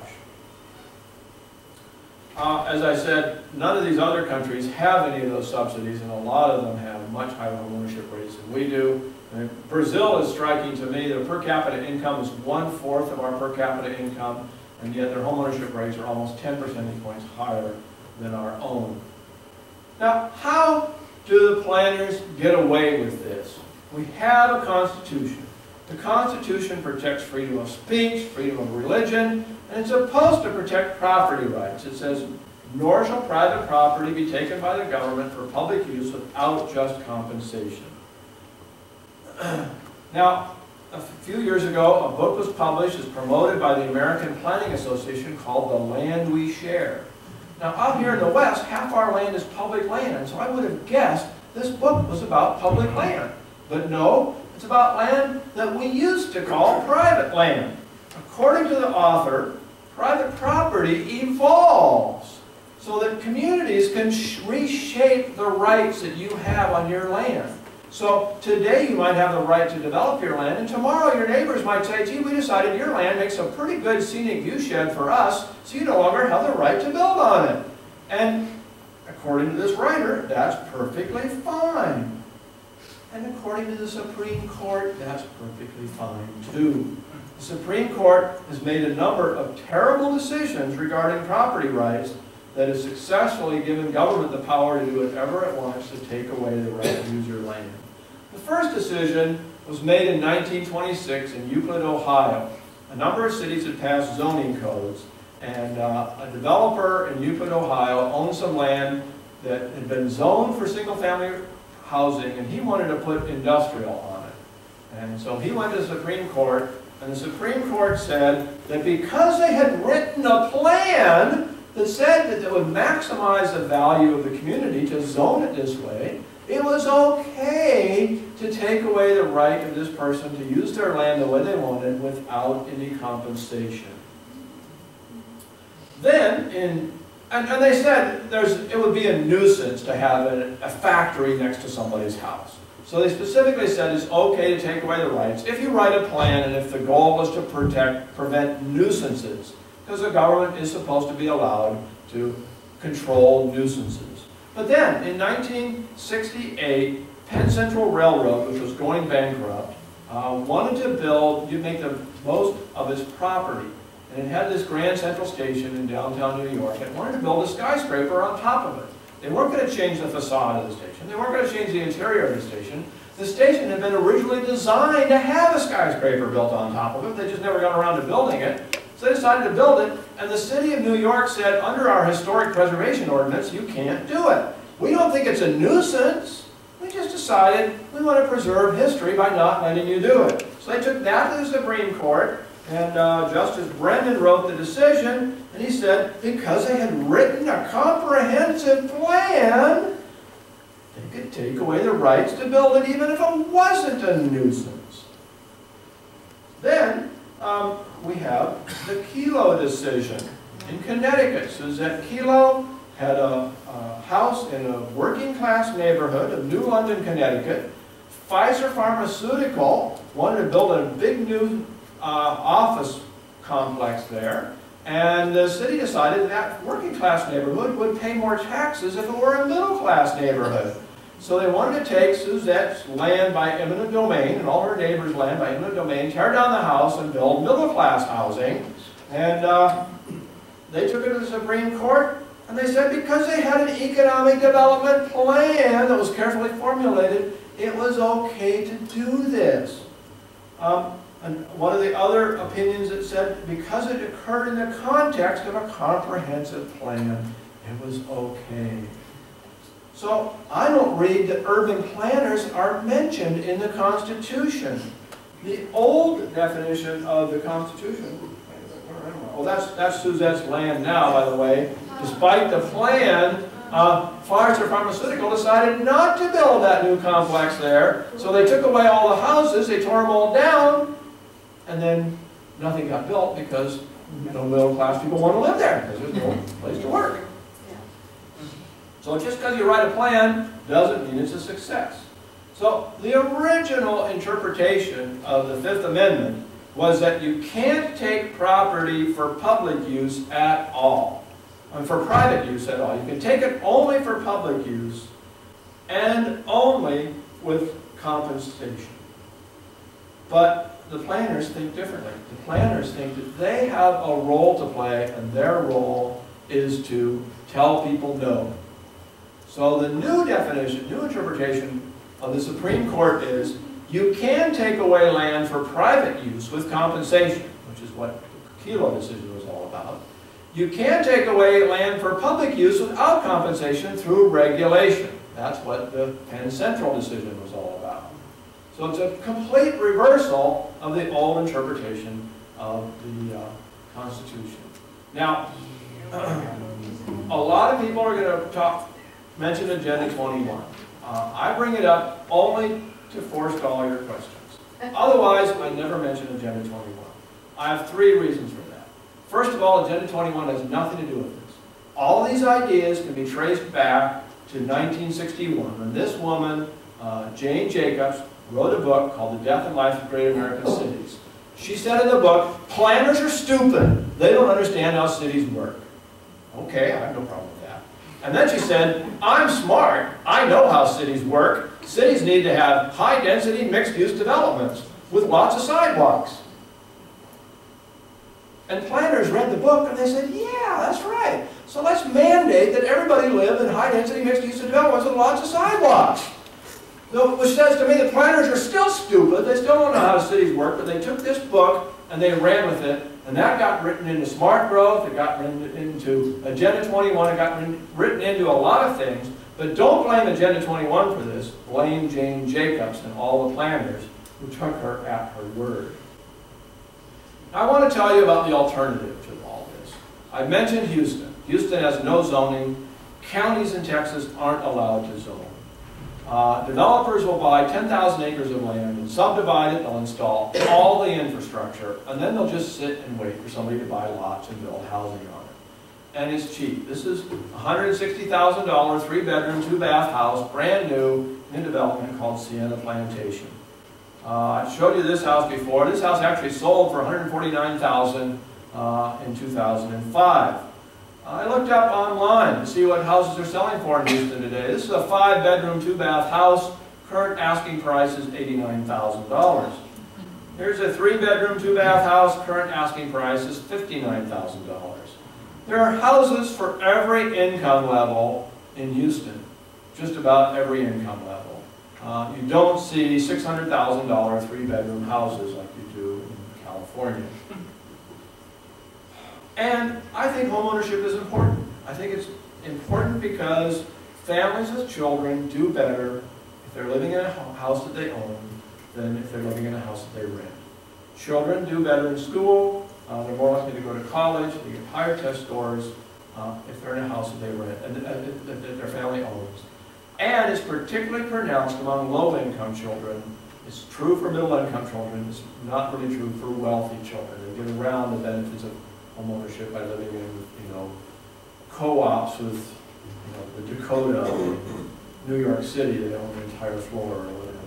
A: As I said, none of these other countries have any of those subsidies, and a lot of them have much higher home ownership rates than we do. And Brazil is striking to me. Their per capita income is 1/4 of our per capita income, and yet their home ownership rates are almost 10 percentage points higher than our own. Now, how do the planners get away with this? We have a Constitution. The Constitution protects freedom of speech, freedom of religion, and it's supposed to protect property rights. It says, nor shall private property be taken by the government for public use without just compensation. Now, a few years ago, a book was published, it's promoted by the American Planning Association called The Land We Share. Now, out here in the West, half our land is public land, so I would have guessed this book was about public land. But no, it's about land that we used to call private land. According to the author, private property evolves so that communities can reshape the rights that you have on your land. So today you might have the right to develop your land, and tomorrow your neighbors might say, gee, we decided your land makes a pretty good scenic viewshed for us, so you no longer have the right to build on it. And according to this writer, that's perfectly fine. And according to the Supreme Court, that's perfectly fine too. The Supreme Court has made a number of terrible decisions regarding property rights that has successfully given government the power to do whatever it wants to take away the right to use your land. The first decision was made in 1926 in Euclid, Ohio. A number of cities had passed zoning codes, and a developer in Euclid, Ohio owned some land that had been zoned for single-family housing, and he wanted to put industrial on it. And so he went to the Supreme Court, and the Supreme Court said that because they had written a plan that said that it would maximize the value of the community to zone it this way, it was okay to take away the right of this person to use their land the way they wanted without any compensation. Then, and they said it would be a nuisance to have a factory next to somebody's house. So they specifically said it's okay to take away the rights if you write a plan and if the goal was to prevent nuisances, because the government is supposed to be allowed to control nuisances. But then, in 1968, Penn Central Railroad, which was going bankrupt, wanted to make the most of its property. And it had this Grand Central Station in downtown New York. It wanted to build a skyscraper on top of it. They weren't going to change the facade of the station. They weren't going to change the interior of the station. The station had been originally designed to have a skyscraper built on top of it. They just never got around to building it. So they decided to build it, and the city of New York said, under our historic preservation ordinance, you can't do it. We don't think it's a nuisance. We just decided we want to preserve history by not letting you do it. So they took that to the Supreme Court, and Justice Brennan wrote the decision, and he said, because they had written a comprehensive plan, they could take away the rights to build it even if it wasn't a nuisance. Then, we have the Kelo decision in Connecticut. Suzette Kelo had a house in a working-class neighborhood of New London, Connecticut. Pfizer Pharmaceutical wanted to build a big new office complex there, and the city decided that working-class neighborhood would pay more taxes if it were a middle-class neighborhood. So they wanted to take Suzette's land by eminent domain and all her neighbors' land by eminent domain, tear down the house and build middle-class housing. And they took it to the Supreme Court, and they said because they had an economic development plan that was carefully formulated, it was okay to do this. And one of the other opinions that said because it occurred in the context of a comprehensive plan, it was okay. So I don't read that urban planners are mentioned in the Constitution. The old definition of the Constitution, well, that's Suzette's land now, by the way. Despite the plan, Pfizer Pharmaceutical decided not to build that new complex there. So they took away all the houses, they tore them all down, and then nothing got built because middle-class people want to live there because there's no place to work. So just because you write a plan doesn't mean it's a success. So the original interpretation of the Fifth Amendment was that you can't take property for public use at all, and for private use at all. You can take it only for public use and only with compensation. But the planners think differently. The planners think that they have a role to play, and their role is to tell people no. So the new definition, new interpretation of the Supreme Court is you can take away land for private use with compensation, which is what the Kelo decision was all about. You can take away land for public use without compensation through regulation. That's what the Penn Central decision was all about. So it's a complete reversal of the old interpretation of the Constitution. Now, a lot of people are going to mention Agenda 21. I bring it up only to forestall your questions. Otherwise, I never mention Agenda 21. I have 3 reasons for that. First of all, Agenda 21 has nothing to do with this. All of these ideas can be traced back to 1961, when this woman, Jane Jacobs, wrote a book called The Death and Life of Great American Cities. She said in the book, planners are stupid. They don't understand how cities work. Okay, I have no problem with that. And then she said, I'm smart. I know how cities work. Cities need to have high-density, mixed-use developments with lots of sidewalks. And planners read the book and they said, yeah, that's right. So let's mandate that everybody live in high-density, mixed-use developments with lots of sidewalks. So, which says to me that planners are still stupid. They still don't know how cities work, but they took this book and they ran with it. And that got written into smart growth. It got written into Agenda 21. It got written into a lot of things. But don't blame Agenda 21 for this. Blame Jane Jacobs and all the planners who took her at her word. I want to tell you about the alternative to all this. I mentioned Houston. Houston has no zoning. Counties in Texas aren't allowed to zone. Developers will buy 10,000 acres of land and subdivide it. They'll install all the infrastructure, and then they'll just sit and wait for somebody to buy lots and build housing on it. And it's cheap. This is $160,000, 3-bedroom, 2-bath house, brand new, in development called Sienna Plantation. I showed you this house before. This house actually sold for $149,000 in 2005. I looked up online to see what houses are selling for in Houston today. This is a 5-bedroom, 2-bath house. Current asking price is $89,000. Here's a 3-bedroom, 2-bath house. Current asking price is $59,000. There are houses for every income level in Houston, just about every income level. You don't see $600,000 3-bedroom houses like you do in California. And I think homeownership is important. I think it's important because families with children do better if they're living in a house that they own than if they're living in a house that they rent. Children do better in school. They're more likely to go to college. They get higher test scores if they're in a house that they rent and that their family owns. And it's particularly pronounced among low-income children. It's true for middle-income children. It's not really true for wealthy children. They get around the benefits of homeownership by living in, co-ops with, the Dakota or New York City that own an entire floor or whatever.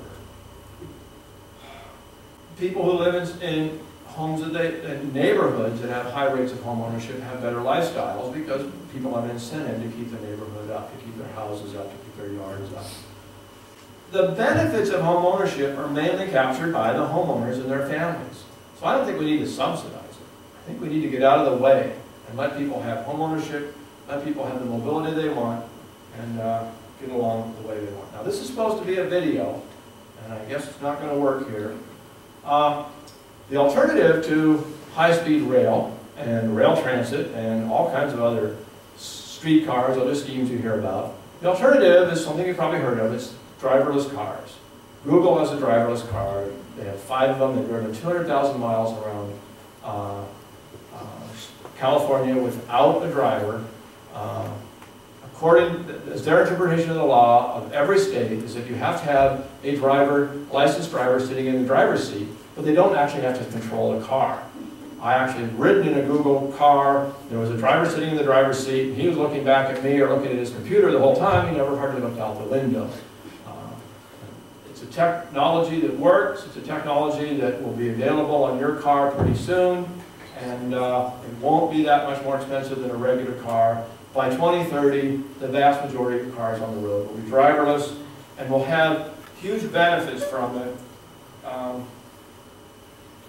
A: People who live in homes in neighborhoods that have high rates of homeownership have better lifestyles because people have an incentive to keep the neighborhood up, to keep their houses up, to keep their yards up. The benefits of homeownership are mainly captured by the homeowners and their families. So I don't think we need to subsidize it. I think we need to get out of the way and let people have homeownership, let people have the mobility they want, and get along the way they want. Now this is supposed to be a video, and I guess it's not going to work here. The alternative to high-speed rail and rail transit and all kinds of other streetcars, other schemes you hear about, the alternative is something you've probably heard of. It's driverless cars. Google has a driverless car. They have 5 of them. They've driven 200,000 miles around California without a driver. As their interpretation of the law of every state is that you have to have a licensed driver sitting in the driver's seat, but they don't actually have to control the car. I actually have ridden in a Google car. There was a driver sitting in the driver's seat, and he was looking back at me or looking at his computer the whole time. He never hardly looked out the window. It's a technology that works. It's a technology that will be available on your car pretty soon, and it won't be that much more expensive than a regular car. By 2030, the vast majority of cars on the road will be driverless, and will have huge benefits from it.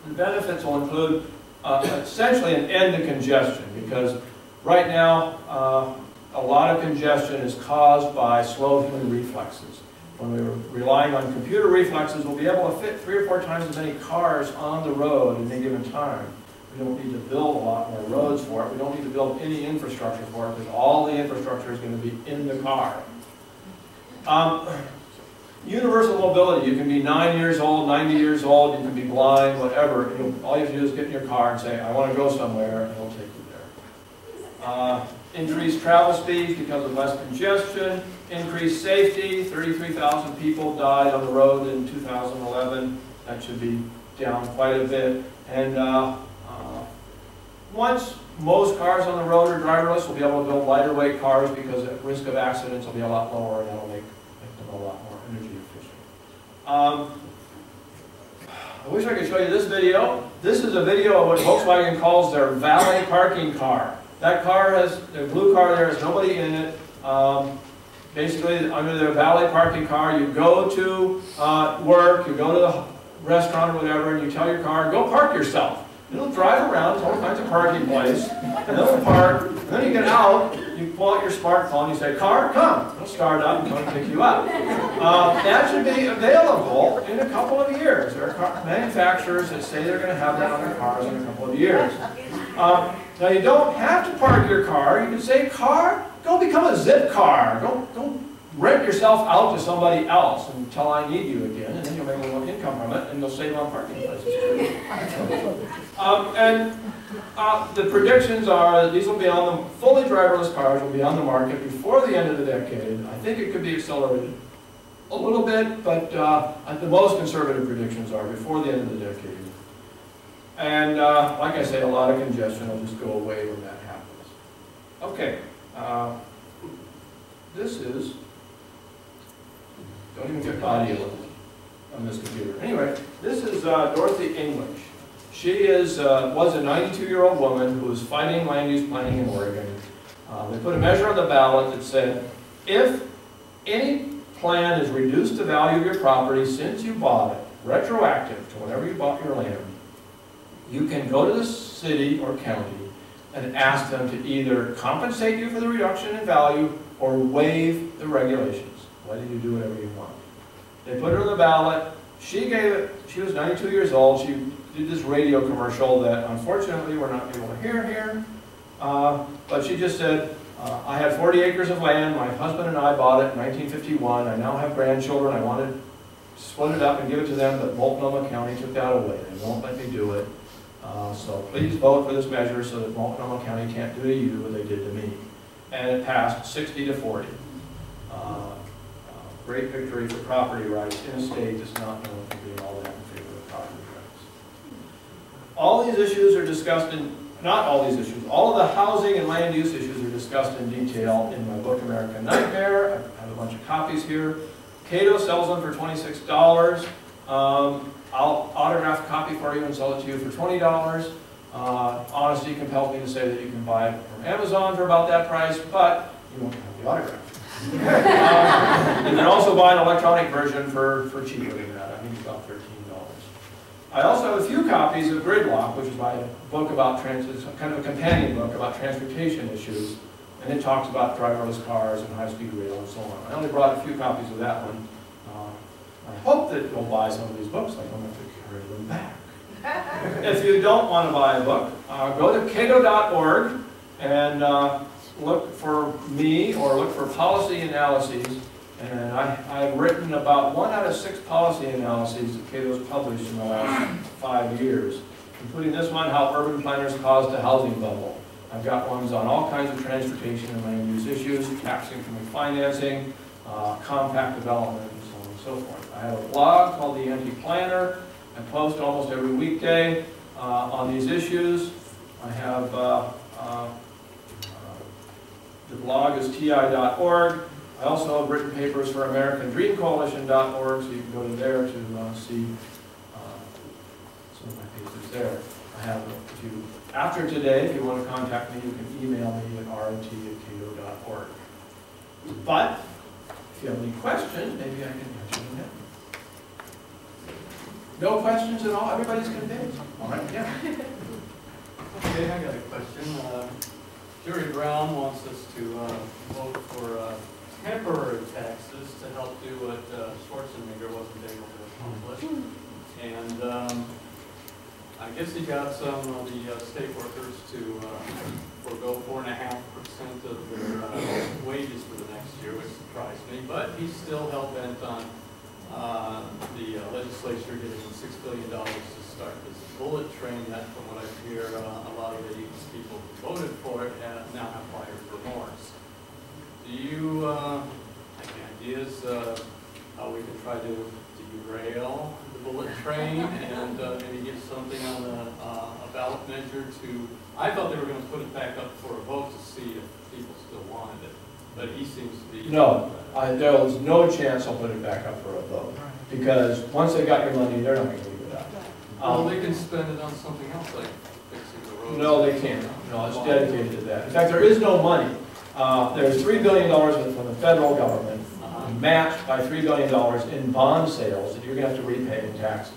A: The benefits will include essentially an end to congestion, because right now a lot of congestion is caused by slow human reflexes. When we're relying on computer reflexes, we'll be able to fit 3 or 4 times as many cars on the road at any given time. We don't need to build a lot more roads for it. We don't need to build any infrastructure for it, because all the infrastructure is going to be in the car. universal mobility. You can be 9 years old, 90 years old, you can be blind, whatever. All you have to do is get in your car and say, I want to go somewhere, and it'll take you there. Increased travel speeds because of less congestion. Increased safety. 33,000 people died on the road in 2011. That should be down quite a bit. And once most cars on the road are driverless, we'll be able to build lighter weight cars because the risk of accidents will be a lot lower, and that'll make them a lot more energy efficient. I wish I could show you this video. This is a video of what Volkswagen calls their valet parking car. That car has, the blue car there has nobody in it. Basically, under their valet parking car, you go to work, you go to the restaurant or whatever, and you tell your car, go park yourself. It'll drive around, there's all kinds of parking places, and it'll park, and then you get out, you pull out your smartphone, you say, car, come. It'll start up and come and pick you up. That should be available in a couple of years. There are manufacturers that say they're going to have that on their cars in a couple of years. Now you don't have to park your car. You can say, car, go become a zip car. Don't rent yourself out to somebody else until I need you again, and then you'll make a little income from it, and you'll save on parking places. The predictions are that these will be on the fully driverless cars will be on the market before the end of the decade. I think it could be accelerated a little bit, but the most conservative predictions are before the end of the decade. And like I say, a lot of congestion will just go away when that happens. Okay, this is, don't even get audio on this computer. Anyway, this is Dorothy English. She is, was a 92-year-old woman who was fighting land use planning in Oregon. They put a measure on the ballot that said, if any plan is reduced the value of your property since you bought it, retroactive to whenever you bought your land, you can go to the city or county and ask them to either compensate you for the reduction in value or waive the regulations. Let you do whatever you want. They put her on the ballot. She gave it, she was 92 years old. She did this radio commercial that unfortunately we're not able to hear here. But she just said, I had 40 acres of land. My husband and I bought it in 1951. I now have grandchildren. I wanted to split it up and give it to them, but Multnomah County took that away. They won't let me do it. So please vote for this measure so that Multnomah County can't do to you what they did to me. And it passed 60-40. Great victory for property rights in a state that's not known for being all that in favor of property rights. All these issues are discussed in, not all these issues, all of the housing and land use issues are discussed in detail in my book, American Nightmare. I have a bunch of copies here. Cato sells them for $26. I'll autograph a copy for you and sell it to you for $20. Honesty compels me to say that you can buy it from Amazon for about that price, but you won't have the autograph. You can also buy an electronic version for cheaper than that. I think it's about $13. I also have a few copies of Gridlock, which is my book about it's kind of a companion book about transportation issues, and it talks about driverless cars and high-speed rail and so on. I only brought a few copies of that one. I hope that you'll buy some of these books. I don't have to carry them back. If you don't want to buy a book, go to cato.org and look for me or look for policy analyses. And I've written about 1 out of 6 policy analyses that Cato's published in the last 5 years, including this one, How Urban Planners Caused a Housing Bubble. I've got ones on all kinds of transportation and land use issues, tax income and financing, compact development, and so on and so forth. I have a blog called The Anti-Planner. I post almost every weekday on these issues. I have the blog is ti.org. I also have written papers for AmericanDreamCoalition.org, so you can go to there to see some of my papers there. I have, after today, if you want to contact me, you can email me at rot@cato.org. But if you have any questions, maybe I can answer them now. No questions at all? Everybody's convinced? All right, yeah.
B: Okay, I got a question. Jerry Brown wants us to vote for temporary taxes to help do what Schwarzenegger wasn't able to accomplish. And I guess he got some of the state workers to forego 4.5% of their wages for the next year, which surprised me. But he's still hell-bent on legislature getting $6 billion to start this bullet train that, from what I hear, a lot of the people who voted for it now have wired remorse. Do you have any ideas how we can try to derail the bullet train and maybe get something on a ballot measure to, I thought they were going to put it back up for a vote to see if people still wanted it, but he seems to be...
A: No, there was no chance I'll put it back up for a vote, because once they got your money, they're not going to leave it out.
B: Well, they can spend it on something else, like fixing the roads.
A: No, they can't. No, it's dedicated to that. In fact, there is no money. There's $3 billion from the federal government, matched by $3 billion in bond sales that you're going to have to repay in taxes.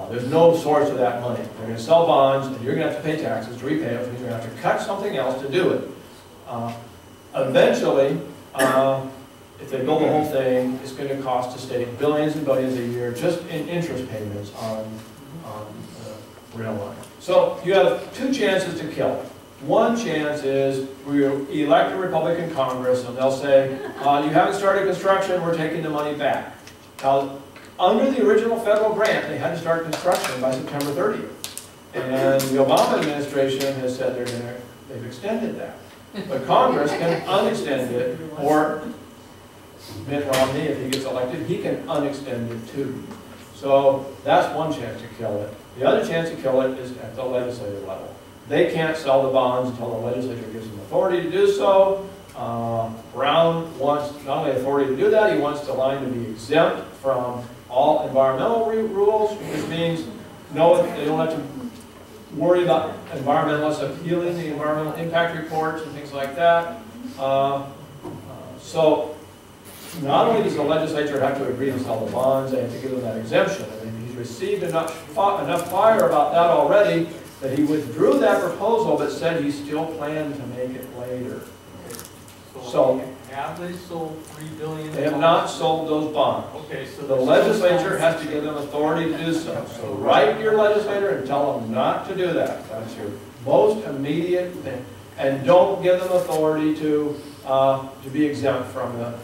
A: There's no source of that money. They're going to sell bonds, and you're going to have to pay taxes to repay it, which means you're going to have to cut something else to do it. Eventually, if they build the whole thing, it's going to cost the state billions and billions a year just in interest payments on the rail line. So you have two chances to kill it. One chance is we elect a Republican Congress and they'll say, you haven't started construction, we're taking the money back. Now, under the original federal grant, they had to start construction by September 30th. And the Obama administration has said they've extended that. But Congress can unextend it, or Mitt Romney, if he gets elected, he can unextend it too. So that's one chance to kill it. The other chance to kill it is at the legislative level. They can't sell the bonds until the legislature gives them authority to do so. Brown wants not only authority to do that, he wants the line to be exempt from all environmental rules, which means no, they don't have to worry about environmentalists appealing the environmental impact reports and things like that. So not only does the legislature have to agree to sell the bonds, they have to give them that exemption. And he's received enough fire about that already that he withdrew that proposal but said he still planned to make it later. So
B: have they sold $3 billion?
A: They have not sold those bonds.
B: Okay, so
A: the legislature has to give them authority to do so. So write your legislator and tell them not to do that. That's your most immediate thing. And don't give them authority to be exempt from the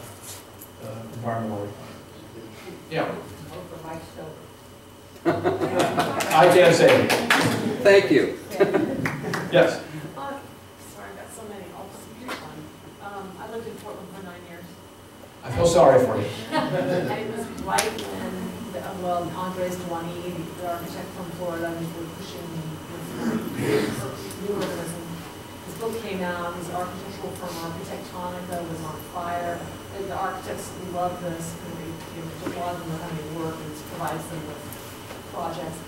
A: environmental requirements. Yeah. I can't say it.
C: Thank you.
A: Yes.
D: Sorry, I've got so many. I'll just pick one. I lived in Portland for 9 years.
A: I feel sorry for you.
D: And it was right when, Andres Duani, the architect from Florida, was pushing new urbanism. His book came out. His architectural firm, Architectonica, was on fire. The architects love this. A lot of them know how to work and provides them with projects.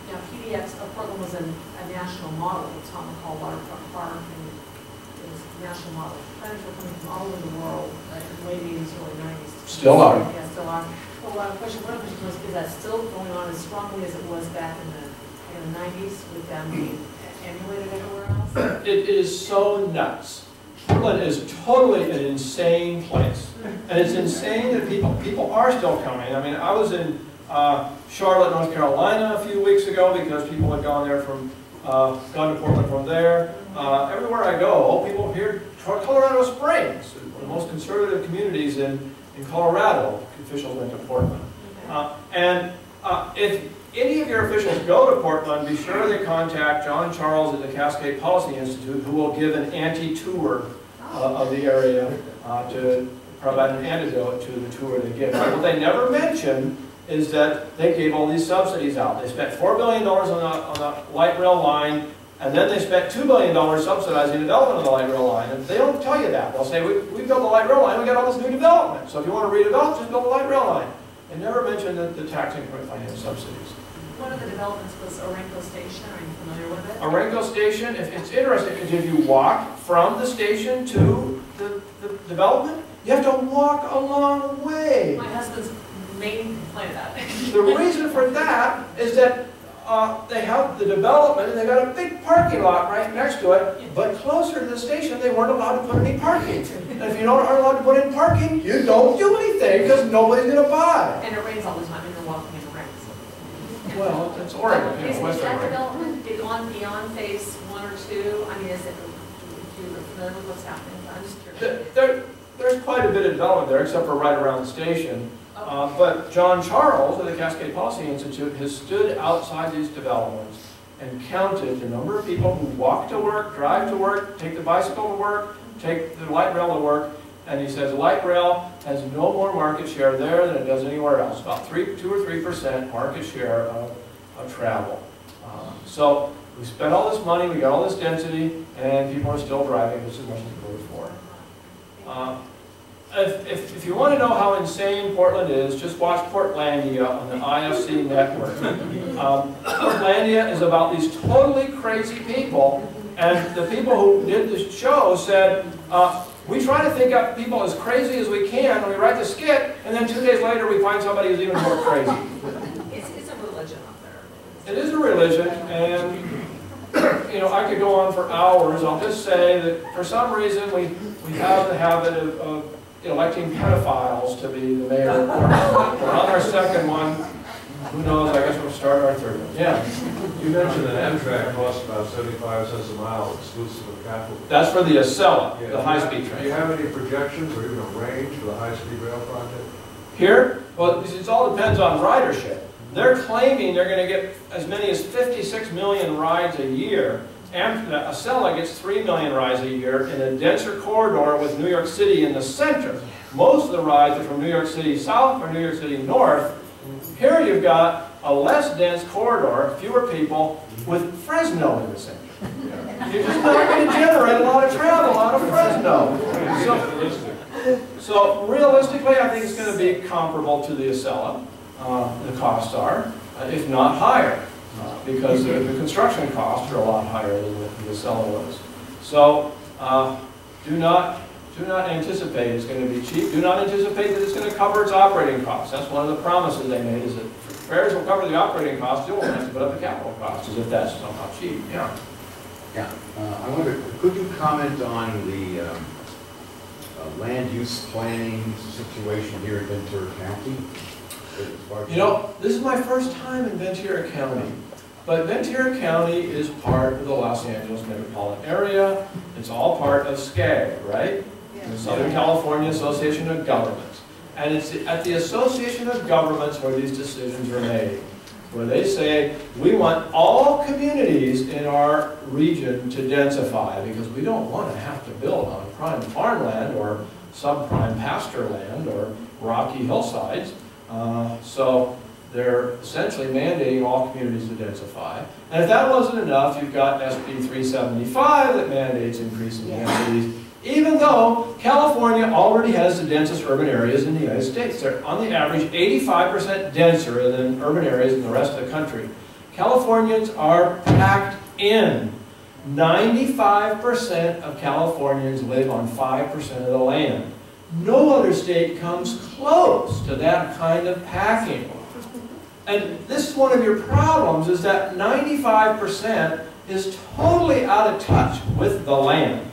D: Now, PDX of Portland was a national model at Tom McCall Waterfront Park, and it was a national model. Planners were coming from all over the world in the late 80s, early 90s.
A: Still are.
D: Yeah, still are. Well, one question was, is that still going on as strongly as it was back in the 90s, with them being emulated everywhere else?
A: It is so nuts. Portland is totally an insane place. And it's insane that people are still coming. I mean, I was in Charlotte, North Carolina a few weeks ago because people had gone there from, gone to Portland from there. Everywhere I go, people here, Colorado Springs, one of the most conservative communities in Colorado, officials went to Portland. If any of your officials go to Portland, be sure they contact John Charles at the Cascade Policy Institute, who will give an anti-tour of the area to provide an antidote to the tour they give. What they never mention is that they gave all these subsidies out. They spent $4 billion on the light rail line, and then they spent $2 billion subsidizing the development of the light rail line. And they don't tell you that. They'll say, we built the light rail line, we got all this new development. So if you want to redevelop, just build the light rail line. They never mention the tax increment finance subsidies.
D: One of the developments was Orenco Station. Are you familiar with it?
A: Orenco Station, it's interesting because if you walk from the station to the development, you have to walk a long way.
D: My husband's main complaint about it.
A: The reason for that is that they have the development and they got a big parking lot right next to it, but closer to the station they weren't allowed to put any parking. And if you aren't allowed to put in parking, you don't do anything because nobody's going to buy.
D: And it rains all the time and you're walking in the rain.
A: Well, it's Oregon, you know,
D: Is
A: Western
D: that
A: Oregon.
D: development beyond phase 1 or 2? I mean, is it, if you're familiar with what's happening? I'm just curious.
A: There's quite a bit of development there, except for right around the station. But John Charles of the Cascade Policy Institute has stood outside these developments and counted the number of people who walk to work, drive to work, take the bicycle to work, take the light rail to work, and he says light rail has no more market share there than it does anywhere else, about 2 or 3% market share of travel. So we spent all this money, we got all this density, and people are still driving just as much as they were before. If you want to know how insane Portland is, just watch Portlandia on the IFC network. Portlandia is about these totally crazy people, and the people who did the show said, we try to think up people as crazy as we can, and we write the skit, and then 2 days later we find somebody who's even more crazy.
D: It's a religion out there.
A: It is a religion, and you know, I could go on for hours. I'll just say that for some reason we have the habit of electing pedophiles to be the mayor. We're on our second one. Who knows? I guess we'll start our third one. Yeah.
C: You mentioned that Amtrak costs about 75 cents a mile exclusive of capital.
A: That's for the Acela,
C: Yeah.
A: the high-speed train.
C: Do you have any projections or even a range for the high-speed rail project?
A: Here, well, it all depends on ridership. They're claiming they're going to get as many as 56 million rides a year. Acela gets 3 million rides a year in a denser corridor with New York City in the center. Most of the rides are from New York City south or New York City north. Here you've got a less dense corridor, fewer people, with Fresno in the center. You're just not going to generate a lot of travel out of Fresno. So realistically, I think it's going to be comparable to the Acela. The costs are, if not higher, because the construction costs are a lot higher than the Acela was. So do not anticipate it's going to be cheap. Do not anticipate that it's going to cover its operating costs. That's one of the promises they made, is that fares will cover the operating costs, you won't have to put up the capital costs, as if that's somehow cheap. Yeah.
E: Yeah. I wonder, could you comment on the land use planning situation here in Ventura County?
A: You know, this is my first time in Ventura County. But Ventura County is part of the Los Angeles metropolitan area. It's all part of SCAG, right? Yeah. The Southern California Association of Governments. And it's at the Association of Governments where these decisions are made, where they say, we want all communities in our region to densify because we don't want to have to build on prime farmland or subprime pasture land or rocky hillsides. So they're essentially mandating all communities to densify. And if that wasn't enough, you've got SB 375 that mandates increasing densities, even though California already has the densest urban areas in the United States. They're on the average 85% denser than urban areas in the rest of the country. Californians are packed in. 95% of Californians live on 5% of the land. No other state comes close to that kind of packing. And this is one of your problems, is that 95% is totally out of touch with the land.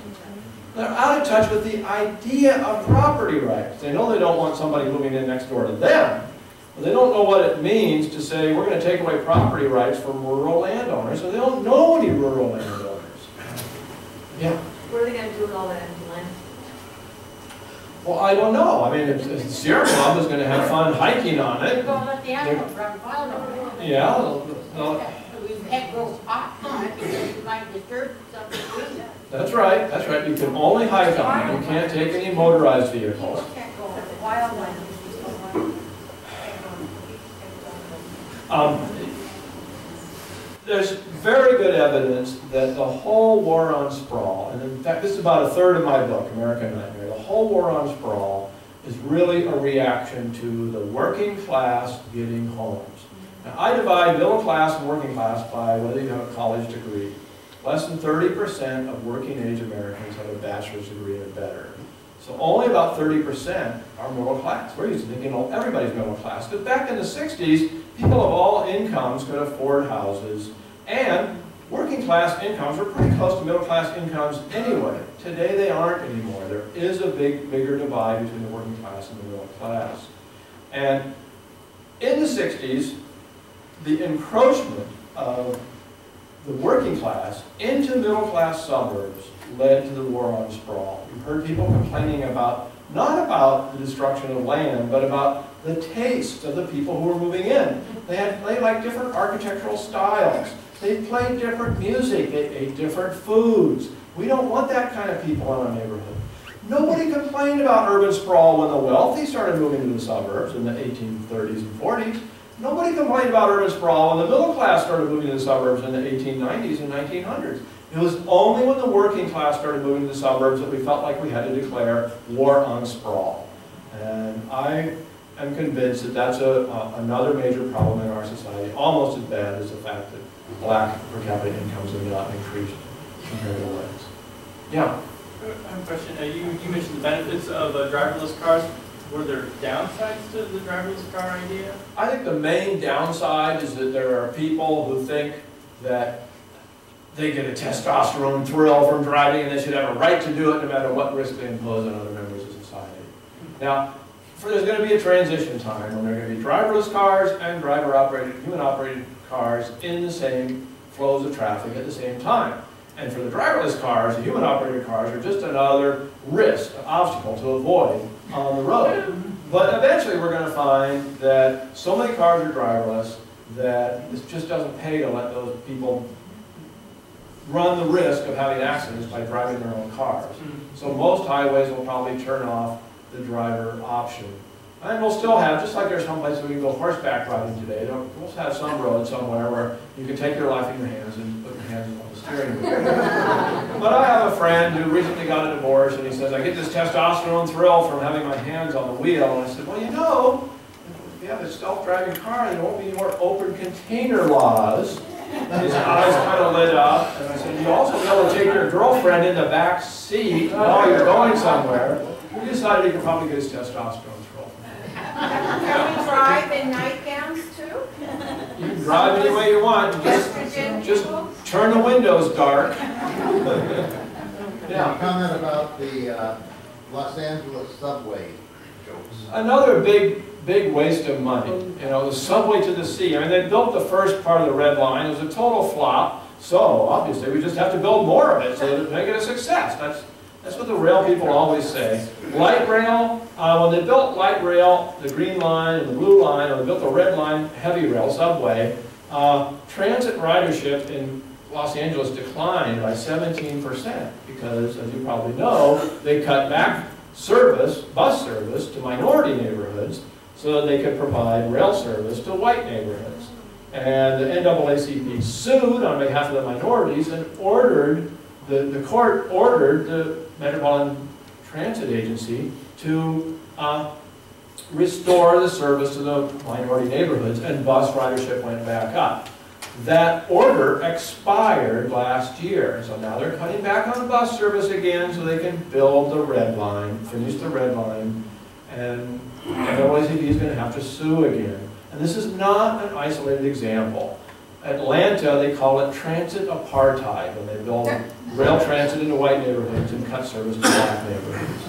A: They're out of touch with the idea of property rights. They know they don't want somebody moving in next door to them, but they don't know what it means to say we're going to take away property rights from rural landowners, so they don't know any rural landowners. Yeah?
D: What are they going to do with all that empty land?
F: Well, I don't know. I mean, if Sierra Club is going to have fun hiking on it.
G: We're going to let the animals run wild over it.
F: Yeah.
G: We've had little spots on it because you might disturb something.
F: That's right. That's right. You can only hike on it. You can't take any motorized vehicles.
G: You can't go wild land.
A: There's very good evidence that the whole war on sprawl, and in fact this is about a third of my book, American Nightmare, the whole war on sprawl is really a reaction to the working class getting homes. Now I divide middle class and working class by whether you have a college degree. Less than 30% of working age Americans have a bachelor's degree or better. So only about 30% are middle class. We're used to thinking, oh, everybody's middle class. But back in the 60s, people of all incomes could afford houses, and working class incomes were pretty close to middle class incomes anyway. Today they aren't anymore. There is a bigger divide between the working class and the middle class. And in the 60s, the encroachment of the working class into middle class suburbs led to the war on sprawl. You've heard people complaining about
F: not about the destruction of land, but about the taste of the people who were moving in. They liked different architectural styles. They played different music. They ate different foods. We don't want that kind of people in our neighborhood. Nobody complained about urban sprawl when the wealthy started moving to the suburbs in the 1830s and 40s. Nobody complained about urban sprawl when the middle class started moving to the suburbs in the 1890s and 1900s. It was only when the working class started moving to the suburbs that we felt like we had to declare war on sprawl. And I am convinced that that's another major problem in our society, almost as bad as the fact that black per capita incomes have not increased compared to whites. Yeah?
B: I have a question. You mentioned the benefits of driverless cars. Were there downsides to the driverless car idea?
F: I think the main downside is that there are people who think that they get a testosterone thrill from driving and they should have a right to do it no matter what risk they impose on other members of society. Now, there's going to be a transition time when there are going to be driverless cars and human-operated cars in the same flows of traffic at the same time. And for the driverless cars, the human-operated cars are just another risk, an obstacle to avoid on the road. But eventually we're going to find that so many cars are driverless that it just doesn't pay to let those people run the risk of having accidents by driving their own cars. So most highways will probably turn off the driver option. And we'll still have, just like there's some places we can go horseback riding today, we'll have some road somewhere where you can take your life in your hands and put your hands on the steering wheel. But I have a friend who recently got a divorce and he says, I get this testosterone thrill from having my hands on the wheel. And I said, well, you know, if you have a self-driving car, there won't be any more open container laws. His eyes kind of lit up. And I said, you also be able to take your girlfriend in the back seat while you're going somewhere. We decided he could probably get his testosterone thrill.
G: Can we drive in nightgowns too?
F: You can drive any way you want. Just turn the windows dark.
H: Yeah. Comment about the Los Angeles subway jokes.
F: Another big waste of money. You know, the subway to the sea. I mean, they built the first part of the Red Line. It was a total flop. So obviously, we just have to build more of it so to make it a success. That's what the rail people always say. Light rail, when they built light rail, the green line and the blue line, or they built the red line heavy rail subway, transit ridership in Los Angeles declined by 17% because, as you probably know, they cut back bus service to minority neighborhoods so that they could provide rail service to white neighborhoods. And the NAACP sued on behalf of the minorities and the court ordered the Metropolitan Transit Agency to restore the service to the minority neighborhoods, and bus ridership went back up. That order expired last year, so now they're cutting back on the bus service again so they can build the red line, finish the red line, and NAACP is going to have to sue again. And this is not an isolated example. Atlanta, they call it transit apartheid, when they build rail transit into white neighborhoods and cut service to black neighborhoods.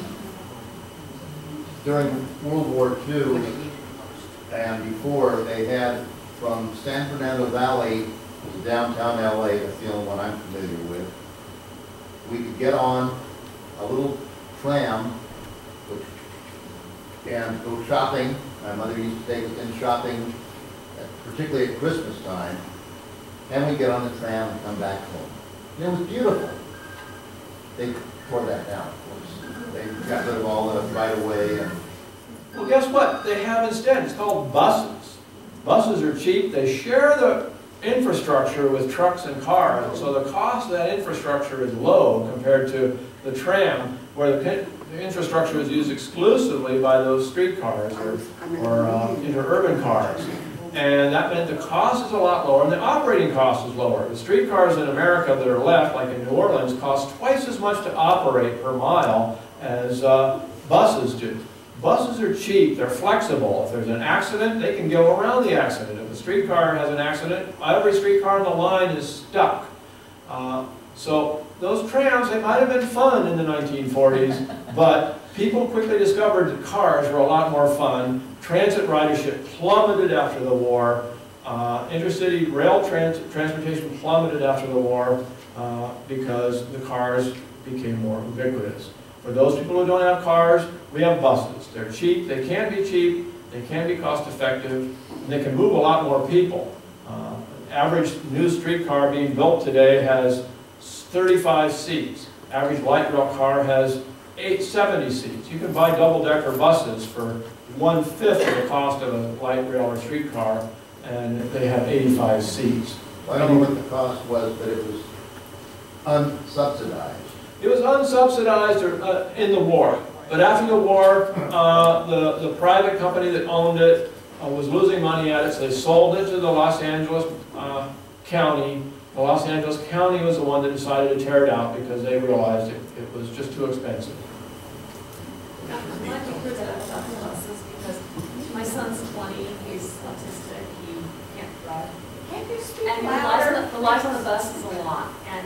H: During World War II and before, they had from San Fernando Valley to downtown LA, that's the only one I'm familiar with, we could get on a little tram and go shopping. My mother used to take us in shopping, particularly at Christmas time. And we get on the tram and come back home. And it was beautiful. They tore that down, of course. They got rid of all the right-of-way.
F: Well, guess what? They have instead. It's called buses. Buses are cheap. They share the infrastructure with trucks and cars. And so the cost of that infrastructure is low compared to the tram, where the infrastructure is used exclusively by those streetcars or interurban cars. And that meant the cost is a lot lower, and the operating cost is lower. The streetcars in America that are left, like in New Orleans, cost twice as much to operate per mile as buses do. Buses are cheap, they're flexible. If there's an accident, they can go around the accident. If a streetcar has an accident, every streetcar on the line is stuck. So those trams, they might have been fun in the 1940s, but people quickly discovered that cars were a lot more fun. Transit ridership plummeted after the war. Intercity rail transportation plummeted after the war because the cars became more ubiquitous. For those people who don't have cars, we have buses. They're cheap, they can be cheap, they can be cost effective, and they can move a lot more people. Average new streetcar being built today has 35 seats. Average light rail car has 70 seats. You can buy double-decker buses for 1/5 of the cost of a light rail or streetcar, and they have 85 seats.
H: I don't know what the cost was, but it was unsubsidized.
F: It was unsubsidized in the war, but after the war, the private company that owned it was losing money at it, so they sold it to the Los Angeles County. The Los Angeles County was the one that decided to tear it out because they realized it was just too expensive.
D: I like to hear that about the buses because my son's 20, he's autistic, he can't drive.
G: Can't you speak
D: And
G: louder?
D: the life on the bus is a lot, and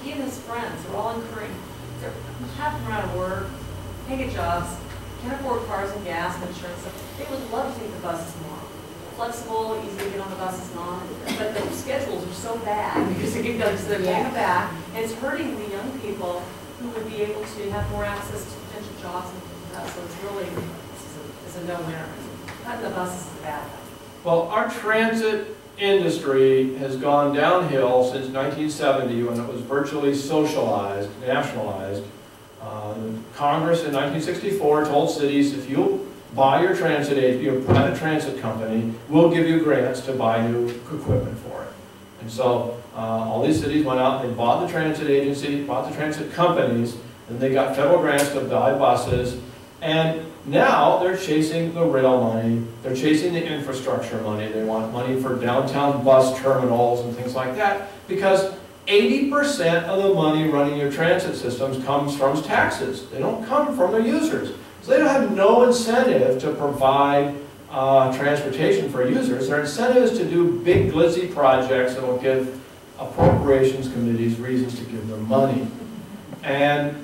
D: he and his friends are all incurring, they're half run out of work, can't get jobs, can't afford cars and gas and insurance. They would love to take the buses more. Flexible, easy to get on the buses and on, but the schedules are so bad because they get so they're paying back, and it's hurting the young people who would be able to have more access to potential jobs and things like that. So it's really, it's a no-winner. Cutting the buses is bad.
F: Well, our transit industry has gone downhill since 1970 when it was virtually socialized, nationalized. Congress in 1964 told cities, if you buy your transit agency, your private transit company, we'll give you grants to buy new equipment for it. And so all these cities went out and they bought the transit agency, bought the transit companies, and they got federal grants to buy buses. And now they're chasing the rail money, they're chasing the infrastructure money, they want money for downtown bus terminals and things like that, because 80% of the money running your transit systems comes from taxes. They don't come from their users. So they don't have no incentive to provide transportation for users. Their incentive is to do big glitzy projects that will give appropriations committees reasons to give them money. And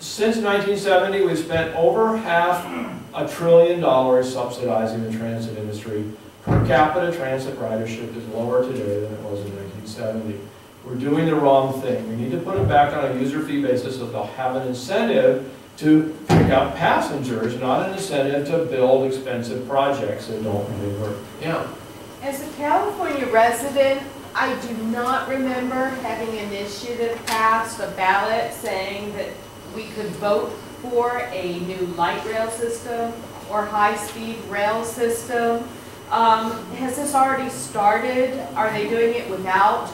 F: since 1970, we've spent over $500 billion subsidizing the transit industry. Per capita transit ridership is lower today than it was in 1970. We're doing the wrong thing. We need to put it back on a user fee basis so they'll have an incentive to pick up passengers, not an incentive to build expensive projects that don't really work. Yeah.
I: As a California resident, I do not remember having an initiative passed, a ballot saying that we could vote for a new light rail system or high-speed rail system. Has this already started? Are they doing it without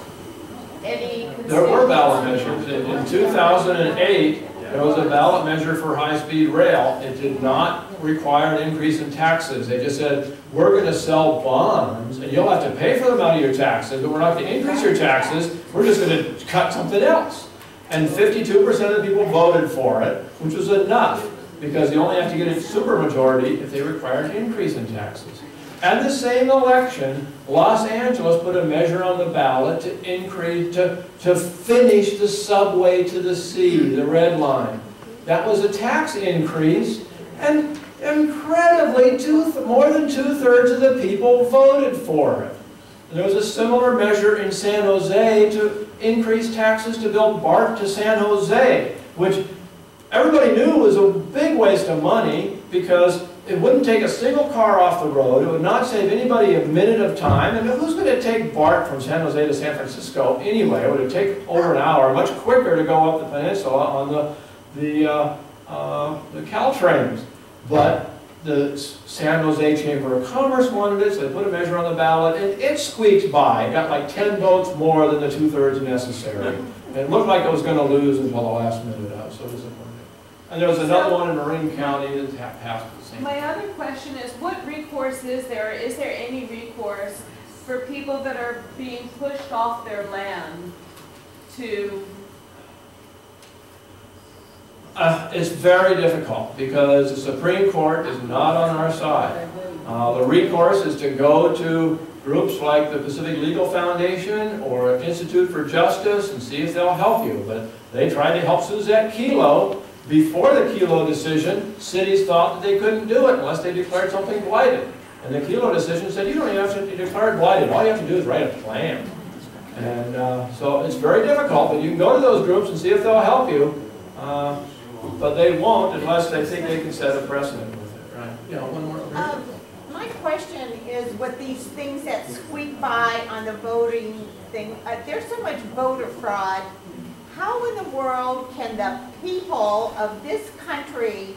I: any?
F: There were ballot measures. In 2008, there was a ballot measure for high-speed rail. It did not require an increase in taxes. They just said, we're going to sell bonds, and you'll have to pay for them out of your taxes, but we're not going to increase your taxes. We're just going to cut something else. And 52% of the people voted for it, which was enough, because you only have to get a supermajority if they require an increase in taxes. And the same election, Los Angeles put a measure on the ballot to increase, to finish the subway to the sea, the red line. That was a tax increase, and incredibly, more than 2/3 of the people voted for it. And there was a similar measure in San Jose to increase taxes to build BART to San Jose, which everybody knew was a big waste of money because it wouldn't take a single car off the road. It would not save anybody a minute of time. And who's going to take BART from San Jose to San Francisco anyway? It would take over an hour, much quicker to go up the peninsula on the Caltrains. But the San Jose Chamber of Commerce wanted it, so they put a measure on the ballot, and it squeaked by. It got like 10 votes more than the 2/3 necessary. And it looked like it was going to lose until the last minute. I was so disappointed. And there was another one in Marin County that passed the same.
I: My other question is, what recourse is there? Is there any recourse for people that are being pushed off their land to?
F: It's very difficult because the Supreme Court is not on our side. The recourse is to go to groups like the Pacific Legal Foundation or Institute for Justice and see if they'll help you. But they tried to help Suzette Kelo. Before the Kelo decision, cities thought that they couldn't do it unless they declared something blighted. And the Kelo decision said, you don't even have to declare it blighted. All you have to do is write a plan. And so it's very difficult, but you can go to those groups and see if they'll help you. But they won't unless they think they can set a precedent with it, right? You know, one more.
G: My question is, with these things that squeak by on the voting thing, there's so much voter fraud. How in the world can the people of this country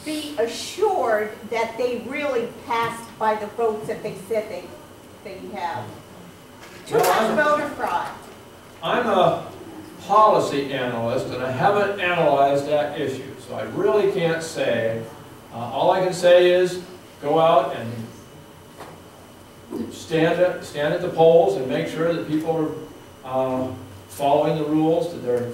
G: be assured that they really passed by the votes that they said they have? Too much voter fraud.
F: I'm a policy analyst, and I haven't analyzed that issue, so I really can't say. All I can say is go out and stand at the polls and make sure that people are following the rules, that they're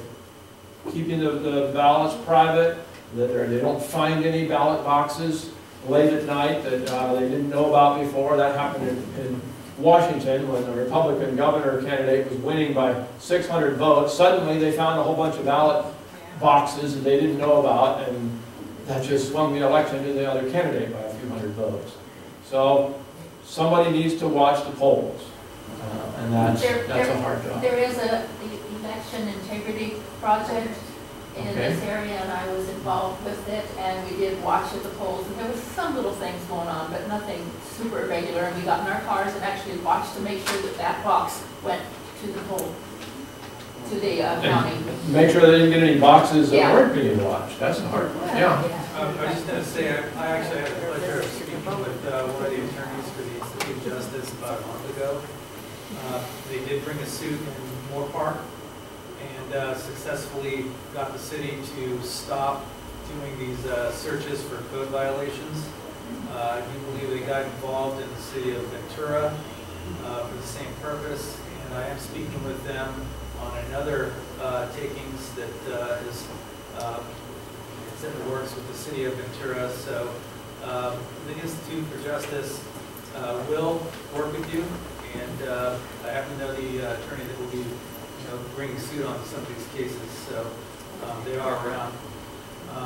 F: keeping the ballots private, that they don't find any ballot boxes late at night that they didn't know about before. That happened in Washington when the Republican governor candidate was winning by 600 votes. Suddenly they found a whole bunch of ballot boxes that they didn't know about, and that just swung the election to the other candidate by a few hundred votes. So somebody needs to watch the polls, and that's a hard job.
J: There is the election integrity project in this area, and I was involved with it, and we did watch at the polls, and there was some little things going on, but nothing super irregular, and we got in our cars and actually watched to make sure that that box went to the poll, to the county.
F: Make sure they didn't get any boxes that weren't being watched. That's the hard part. Yeah.
K: I was just going to say, I actually had the pleasure of speaking with one of the attorneys for the Institute of Justice about a month ago. They did bring a suit in Moore Park and successfully got the city to stop doing these searches for code violations. I do believe they got involved in the city of Ventura for the same purpose, and I am speaking with them on another takings that is it's in the works with the city of Ventura. So the Institute for Justice will work with you, and I happen to know the attorney that will be bringing suit on some of these cases, so they are around.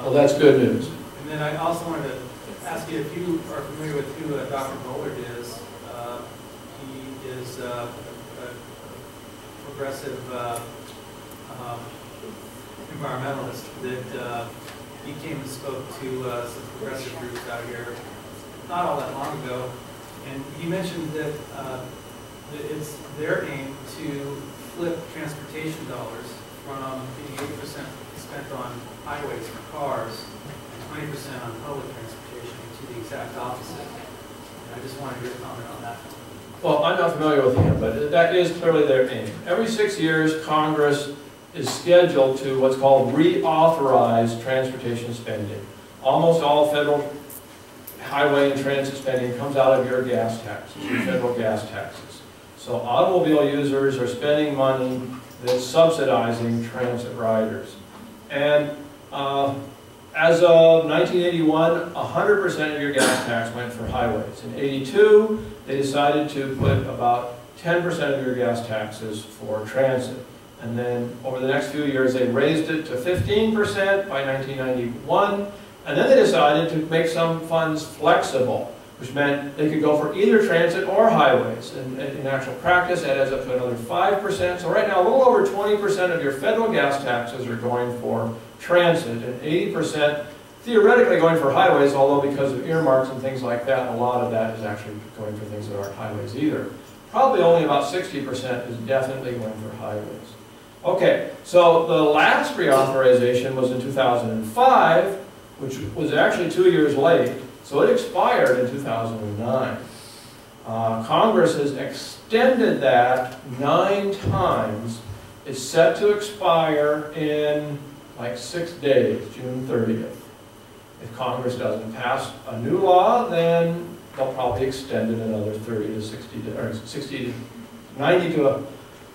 F: Well, that's good news.
K: And then I also wanted to ask you if you are familiar with who Dr. Bullard is. He is a progressive environmentalist that he came and spoke to some progressive groups out here not all that long ago, and he mentioned that it's their aim to flip transportation dollars from being 80% spent on highways for cars and 20% on public transportation to the exact opposite. And I just wanted your comment on that.
F: Well, I'm not familiar with him, but that is clearly their aim. Every 6 years, Congress is scheduled to what's called reauthorize transportation spending. Almost all federal highway and transit spending comes out of your gas taxes, your federal gas taxes. So automobile users are spending money that's subsidizing transit riders. And as of 1981, 100% of your gas tax went for highways. In '82, they decided to put about 10% of your gas taxes for transit. And then over the next few years, they raised it to 15% by 1991. And then they decided to make some funds flexible, which meant they could go for either transit or highways. And in actual practice, that adds up to another 5%. So right now, a little over 20% of your federal gas taxes are going for transit, and 80% theoretically going for highways, although because of earmarks and things like that, a lot of that is actually going for things that aren't highways either. Probably only about 60% is definitely going for highways. Okay, so the last reauthorization was in 2005, which was actually 2 years late, so it expired in 2009. Congress has extended that 9 times. It's set to expire in like 6 days, June 30th. If Congress doesn't pass a new law, then they'll probably extend it another 30 to 60, or 60 to 90 to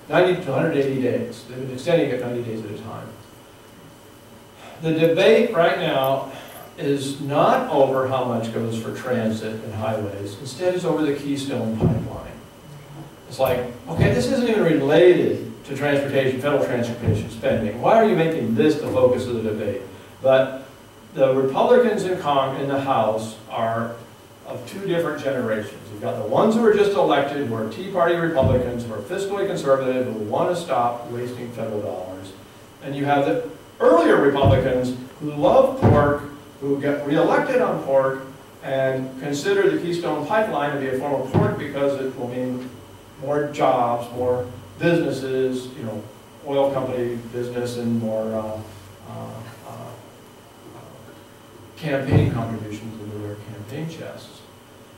F: 180 days. They've been extending it 90 days at a time. The debate right now is not over how much goes for transit and highways. Instead, it's over the Keystone Pipeline. It's like, okay, this isn't even related to transportation, federal transportation spending. Why are you making this the focus of the debate? But the Republicans in the House are of 2 different generations. You've got the ones who are just elected, who are Tea Party Republicans, who are fiscally conservative, who want to stop wasting federal dollars. And you have the
A: earlier Republicans who love pork, who get reelected on pork, and consider the Keystone Pipeline to be a form of pork because it will mean more jobs, more businesses, you know, oil company business, and more campaign contributions into their campaign chests.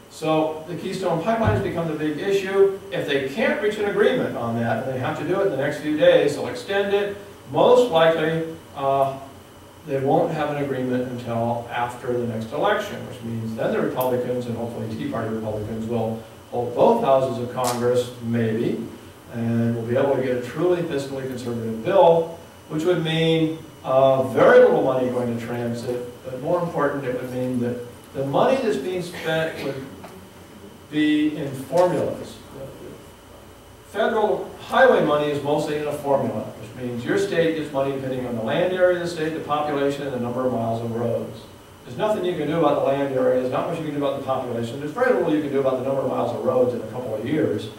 A: So the Keystone Pipeline has become the big issue. If they can't reach an agreement on that, and they have to do it in the next few days, they'll extend it. Most likely, they won't have an agreement until after the next election, which means then the Republicans, and hopefully Tea Party Republicans, will hold both houses of Congress, maybe, and we'll be able to get a truly fiscally conservative bill, which would mean very little money going to transit, but more important, it would mean that the money that's being spent would be in formulas. Federal highway money is mostly in a formula, which means your state gets money depending on the land area of the state, the population, and the number of miles of roads. There's nothing you can do about the land area, there's not much you can do about the population, there's very little you can do about the number of miles of roads in a couple of years.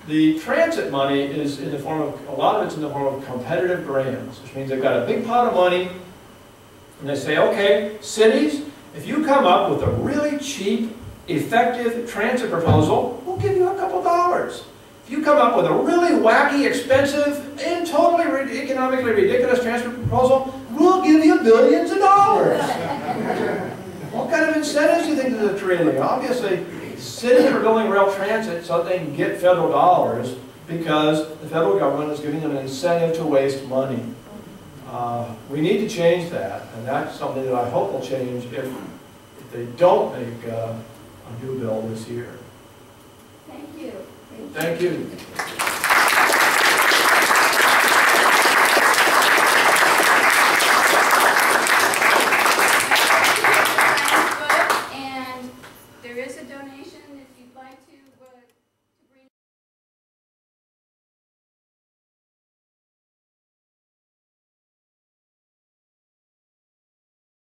A: The transit money is in the form of, a lot of it's in the form of competitive grants, which means they've got a big pot of money, and they say, okay, cities, if you come up with a really cheap, effective transit proposal, we'll give you a couple dollars. If you come up with a really wacky, expensive, and totally economically ridiculous transit proposal, we'll give you billions of dollars. What kind of incentives do you think they're creating? Obviously, cities are building rail transit so that they can get federal dollars because the federal government is giving them an incentive to waste money. We need to change that, and that's something that I hope will change if they don't make a new bill this year.
J: Thank you.
A: Thank you.